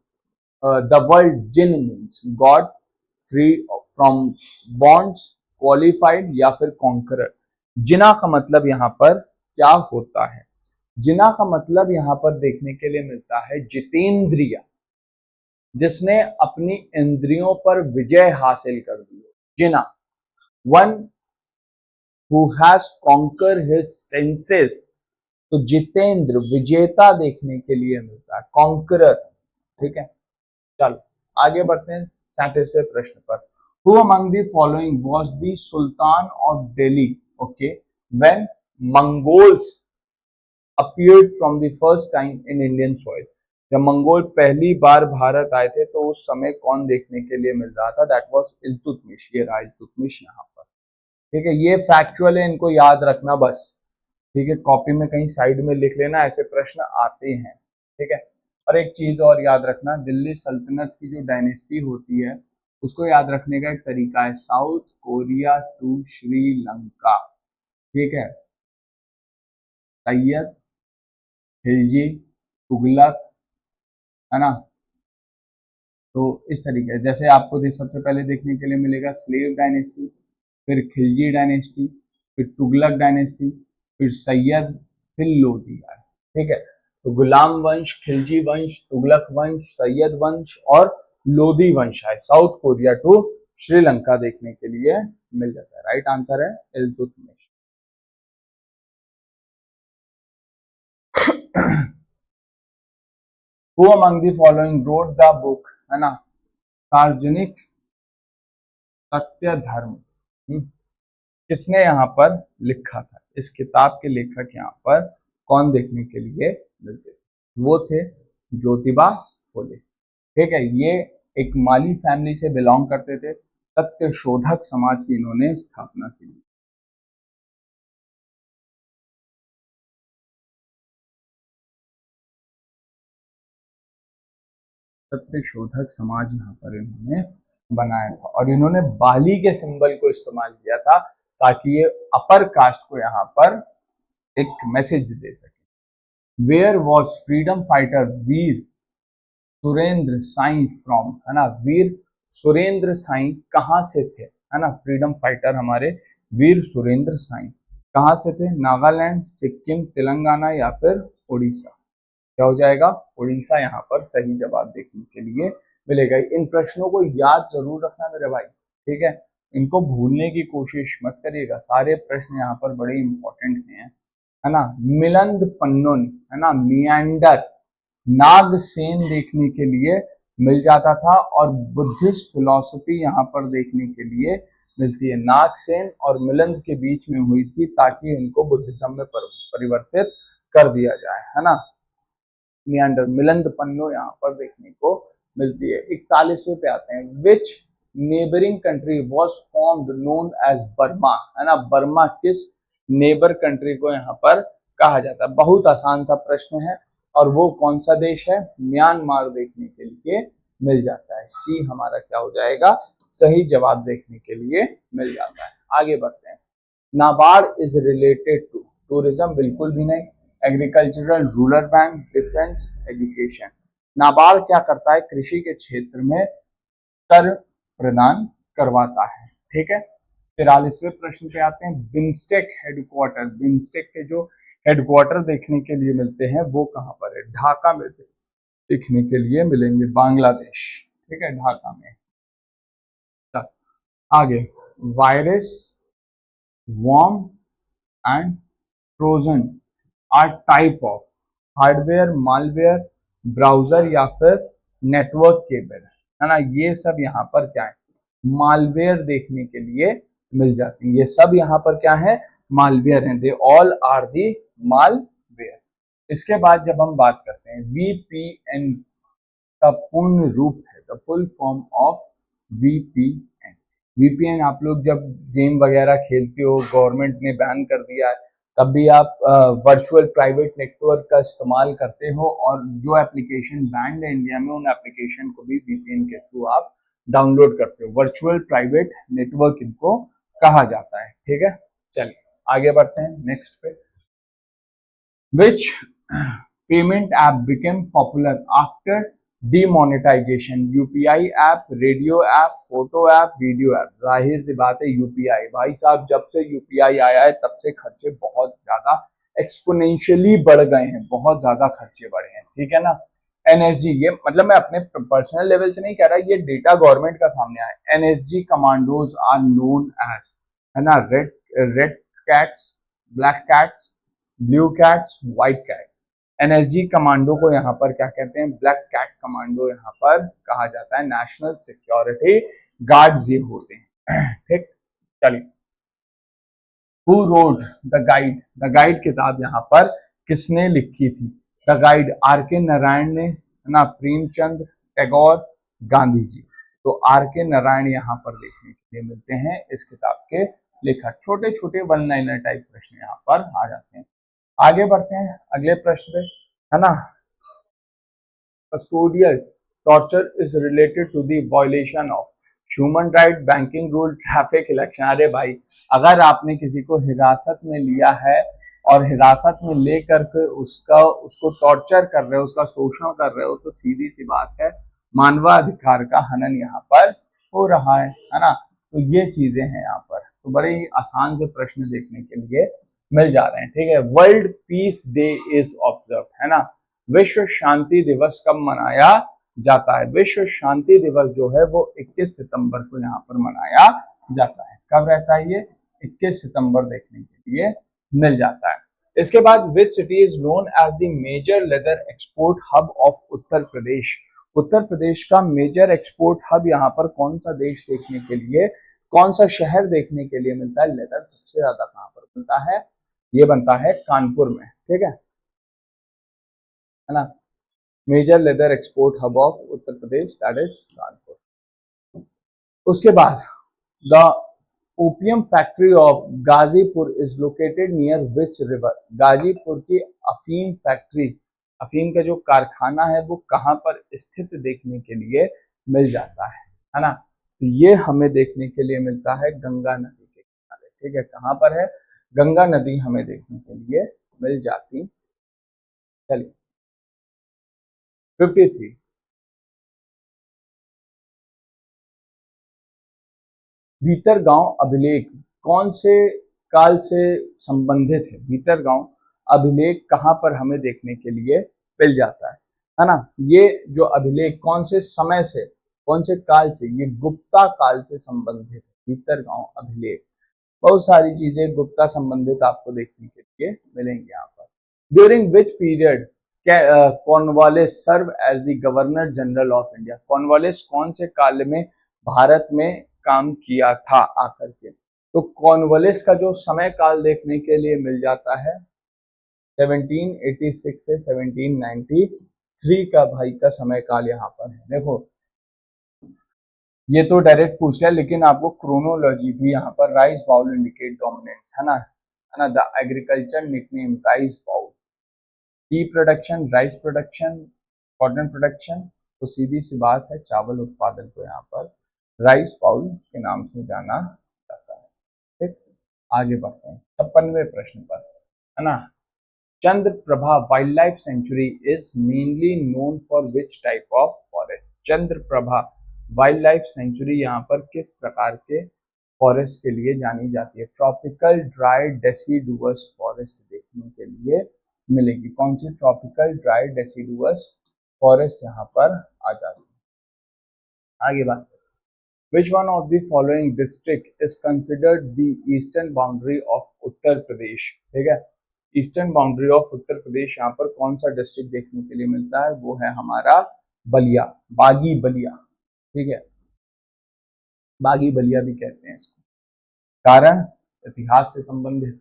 the world Jina means god, free from bonds, qualified या फिर कॉन्करर? जिना का मतलब यहाँ पर क्या होता है? जिना का मतलब यहाँ पर देखने के लिए मिलता है जितेंद्रिय, जिसने अपनी इंद्रियों पर विजय हासिल कर दी। Jina, one who has conquer his senses, तो जितेंद्र विजेता देखने के लिए मिलता है, कॉन्करर। ठीक है, चलो आगे बढ़ते हैं 37वें प्रश्न पर। Who among the following was the Sultan of Delhi, okay, when Mongols appeared from the first time in Indian soil? जब मंगोल पहली बार भारत आए थे तो उस समय कौन देखने के लिए मिल रहा था? दैट वाज इल्तुतमिश, ये रहा इल्तुतमिश यहाँ पर। ठीक है, ये फैक्चुअल है, इनको याद रखना बस। ठीक है, कॉपी में कहीं साइड में लिख लेना, ऐसे प्रश्न आते हैं। ठीक है, और एक चीज और याद रखना, दिल्ली सल्तनत की जो डायनेस्टी होती है उसको याद रखने का एक तरीका है, साउथ कोरिया टू श्रीलंका। ठीक है, सैयद, खिलजी, तुगलक, है ना। तो इस तरीके जैसे आपको सबसे पहले देखने के लिए मिलेगा स्लेव डायनेस्टी, फिर खिलजी डायनेस्टी, फिर तुगलक डायनेस्टी, फिर सैयद, फिर लोधी। ठीक है, तो गुलाम वंश, खिलजी वंश, तुगलक वंश, सैयद वंश और लोधी वंश है साउथ कोरिया टू श्रीलंका देखने के लिए मिल जाता है। राइट आंसर है Iltutmish. Who among the following wrote the book, है ना, सार्वजनिक सत्य धर्म? किसने यहाँ पर लिखा था? इस किताब के लेखक यहाँ पर कौन देखने के लिए मिलते थे? वो थे ज्योतिबा फुले। ठीक है, ये एक माली फैमिली से बिलोंग करते थे। सत्य शोधक समाज की इन्होंने स्थापना की। सत्य शोधक समाज यहाँ पर इन्होंने बनाया था और इन्होंने बाली के सिंबल को इस्तेमाल किया था ताकि ये अपर कास्ट को यहाँ पर एक मैसेज दे सके। Where was freedom fighter Veer Surendra Sai from, है ना, वीर सुरेंद्र साई कहाँ से थे? है ना, फ्रीडम फाइटर हमारे वीर सुरेंद्र साई कहाँ से थे? नागालैंड, सिक्किम, तेलंगाना या फिर उड़ीसा? क्या हो जाएगा? उड़ीसा यहाँ पर सही जवाब देखने के लिए मिलेगा। इन प्रश्नों को याद जरूर रखना मेरे भाई, ठीक है, इनको भूलने की कोशिश मत करिएगा। सारे प्रश्न यहाँ पर बड़े इंपॉर्टेंट से हैं, है ना। मिलंद पन्नुन, है ना, मियांडर, नागसेन देखने के लिए मिल जाता था और बुद्धिस्ट फिलॉसफी यहाँ पर देखने के लिए मिलती है। नागसेन और मिलंद के बीच में हुई थी ताकि इनको बुद्धिज्म में परिवर्तित कर दिया जाए, है ना। मियांडर, मिलंद पन्नो यहाँ पर देखने को मिलती है। 41वें पे आते हैं, which neighbouring country was formed known as Burma, है ना, बर्मा किस नेबर कंट्री को यहाँ पर कहा जाता है? बहुत आसान सा प्रश्न है और वो कौन सा देश है? म्यांमार देखने के लिए मिल जाता है। सी हमारा क्या हो जाएगा? सही जवाब देखने के लिए मिल जाता है। आगे बढ़ते हैं। NABARD is related to tourism, बिल्कुल भी नहीं। Agricultural, rural bank, defence, education. NABARD क्या करता है? कृषि के क्षेत्र में कर प्रदान करवाता है। ठीक है, 43वें प्रश्न पे आते हैं। बिम्स्टेक हेडक्वार्टर, बिम्स्टेक के जो हेडक्वार्टर देखने के लिए मिलते हैं वो कहाँ पर है? ढाका में देखने के लिए मिलेंगे, बांग्लादेश। ठीक है, ढाका में। आगे, virus, worm and trojan are type of hardware, malware, browser या फिर नेटवर्क केबल, है ना। ये सब यहाँ पर क्या है? मालवेयर देखने के लिए मिल जाती है। ये सब यहाँ पर क्या है? मालवेयर हैं। They all are the malware. इसके बाद जब हम बात करते हैं, वीपीएन का पूर्ण रूप है, the full form of VPN. VPN आप लोग जब गेम वगैरह खेलते हो, गवर्नमेंट ने बैन कर दिया है, तब भी आप वर्चुअल प्राइवेट नेटवर्क का इस्तेमाल करते हो और जो एप्लीकेशन बैंड है इंडिया में, उन एप्लीकेशन को भी वीपीएन के थ्रू आप डाउनलोड करते हो। वर्चुअल प्राइवेट नेटवर्क इनको कहा जाता है। ठीक है, चलिए आगे बढ़ते हैं नेक्स्ट पे। Which payment app became popular after demonetisation? UPI app, radio app, photo app, video app? जाहिर सी बात है यूपीआई। भाई साहब, जब से यूपीआई आया है तब से खर्चे बहुत ज्यादा एक्सपोनेंशियली बढ़ गए हैं, बहुत ज्यादा खर्चे बढ़े हैं। ठीक है ना। एनएसजी, ये मतलब मैं अपने पर्सनल लेवल से नहीं कह रहा, ये डेटा गवर्नमेंट का सामने आया। NSG commandos are known as, है ना, red cats, black cats, blue cats, white cats. NSG commando को यहाँ पर क्या कहते हैं? ब्लैक कैट कमांडो यहाँ पर कहा जाता है। नेशनल सिक्योरिटी गार्ड्स ये होते हैं। ठीक, चलिए। Who wrote the guide? The guide किताब यहाँ पर किसने लिखी थी? द गाइड आर के नारायण ने, है ना, प्रेमचंद, टैगोर, गांधी जी। तो आर के नारायण यहाँ पर देखने के लिए मिलते हैं इस किताब के लेखक। छोटे छोटे वन लाइनर टाइप प्रश्न यहाँ पर आ जाते हैं। आगे बढ़ते हैं अगले प्रश्न पे, है ना। custodial torture is related to the violation of human right, banking rule, traffic, election. अरे भाई, अगर आपने किसी को हिरासत में लिया है और हिरासत में लेकर के उसको टॉर्चर कर रहे हो, उसका शोषण कर रहे हो, तो सीधी सी बात है मानवाधिकार का हनन यहाँ पर हो रहा है ना। तो ये चीजें हैं यहाँ पर, तो बड़े ही आसान से प्रश्न देखने के लिए मिल जा रहे हैं। ठीक है, world peace day is observe, है ना। विश्व शांति दिवस कब मनाया जाता है? विश्व शांति दिवस जो है वो 21 सितंबर को यहाँ पर मनाया जाता है। कब रहता है ये? 21 सितंबर देखने के लिए मिल जाता है। इसके बाद which city is known as the major leather export hub of Uttar Pradesh? Uttar Pradesh का मेजर एक्सपोर्ट हब यहाँ पर कौन सा देश देखने के लिए, कौन सा शहर देखने के लिए मिलता है? लेदर सबसे ज्यादा कहाँ पर मिलता है? ये बनता है कानपुर में। ठीक है ना। Major leather export hub of Uttar Pradesh, that is Kanpur. उसके बाद the opium factory of Ghazipur is located near which river? Ghazipur की अफीम फैक्ट्री, अफीम का जो कारखाना है वो कहाँ पर स्थित देखने के लिए मिल जाता है ना। तो ये हमें देखने के लिए मिलता है गंगा नदी के किनारे। ठीक है, कहाँ पर है? गंगा नदी हमें देखने के लिए मिल जाती। चलिए 53, भीतरगांव अभिलेख कौन से काल से संबंधित है? भीतरगांव अभिलेख कहाँ पर हमें देखने के लिए मिल जाता है ना। ये जो अभिलेख कौन से समय से, कौन से काल से? ये गुप्ता काल से संबंधित है भीतरगांव अभिलेख। बहुत सारी चीजें गुप्ता संबंधित आपको देखने के लिए मिलेंगी यहाँ पर। During which period Cornwallis serve as the governor general of India? Cornwallis कौन से काल में भारत में काम किया था आकर के? तो कॉर्नवालिस का जो समय काल देखने के लिए मिल जाता है 1786 से 1793 का भाई का समय काल यहाँ पर है। देखो ये तो डायरेक्ट पूछ लिया, लेकिन आपको क्रोनोलॉजी भी यहाँ पर राइस बाउल इंडिकेट डोमिनेंस, है ना। The agriculture nickname rice bowl, tea production, rice production, cotton production, तो सीधी सी बात है चावल उत्पादन को यहाँ पर राइस बाउल के नाम से जाना जाता है। ठीक, आगे बढ़ते हैं 56वें प्रश्न पर, है ना। Chandraprabha wild life sanctuary is mainly known for which type of forest? Chandraprabha wild life sanctuary यहाँ पर किस प्रकार के फॉरेस्ट के लिए जानी जाती है? ट्रॉपिकल ड्राई डेसिडुअस फॉरेस्ट देखने के लिए मिलेगी। कौन सी? ट्रॉपिकल ड्राई डेसिडुअस फॉरेस्ट यहाँ पर आ जाती है। आगे बात करें, which one of the following district is considered the eastern boundary of Uttar Pradesh? ठीक है, eastern boundary of Uttar Pradesh यहाँ पर कौन सा डिस्ट्रिक्ट देखने के लिए मिलता है? वो है हमारा बलिया, बागी बलिया। ठीक है, बागी बलिया भी कहते हैं इसको, कारण इतिहास से संबंधित।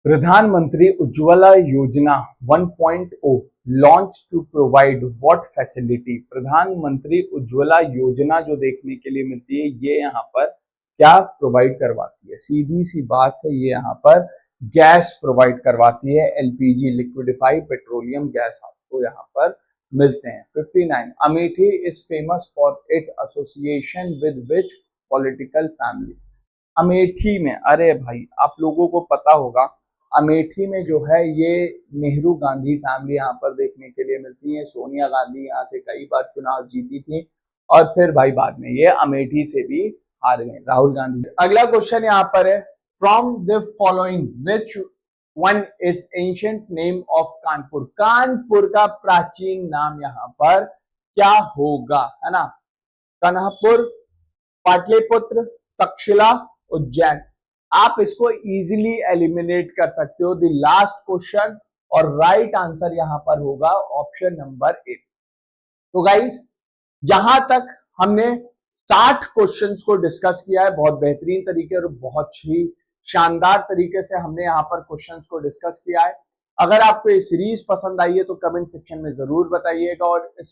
प्रधानमंत्री Ujjwala Yojana 1.0 launch to provide what facility? Pradhan Mantri Ujjwala योजना जो देखने के लिए मिलती है ये यहाँ पर क्या प्रोवाइड करवाती है? सीधी सी बात है, ये यहाँ पर गैस प्रोवाइड करवाती है, एलपीजी लिक्विडिफाइड पेट्रोलियम गैस आपको यहाँ पर मिलते हैं। 59, Amethi is famous for it association with which political family? Amethi में, अरे भाई आप लोगों को पता होगा, अमेठी में जो है ये नेहरू गांधी फैमिली यहाँ पर देखने के लिए मिलती है। सोनिया गांधी यहाँ से कई बार चुनाव जीती थी और फिर भाई बाद में ये अमेठी से भी हार गए, राहुल गांधी। अगला क्वेश्चन यहाँ पर है, from the following which one is ancient name of Kanpur? Kanpur का प्राचीन नाम यहाँ पर क्या होगा, है ना? कन्हापुर, पाटलिपुत्र, तक्षशिला, उज्जैन। आप इसको इजीली एलिमिनेट कर सकते हो। द लास्ट क्वेश्चन और राइट आंसर यहां पर होगा ऑप्शन नंबर 8। तो गाइस यहां तक हमने 60 क्वेश्चंस को डिस्कस किया है, बहुत बेहतरीन तरीके और बहुत ही शानदार तरीके से हमने यहाँ पर क्वेश्चंस को डिस्कस किया है। अगर आपको ये सीरीज पसंद आई है तो कमेंट सेक्शन में जरूर बताइएगा और इस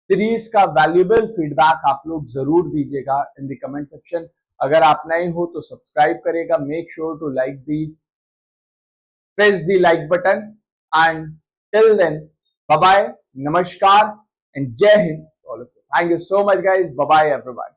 सीरीज का वैल्यूएबल फीडबैक आप लोग जरूर दीजिएगा इन द कमेंट सेक्शन। अगर आप नए हो तो सब्सक्राइब करेगा, make sure to like the press the like button and till then bye bye. नमस्कार and Jai Hind. Thank you so much guys, bye bye everyone.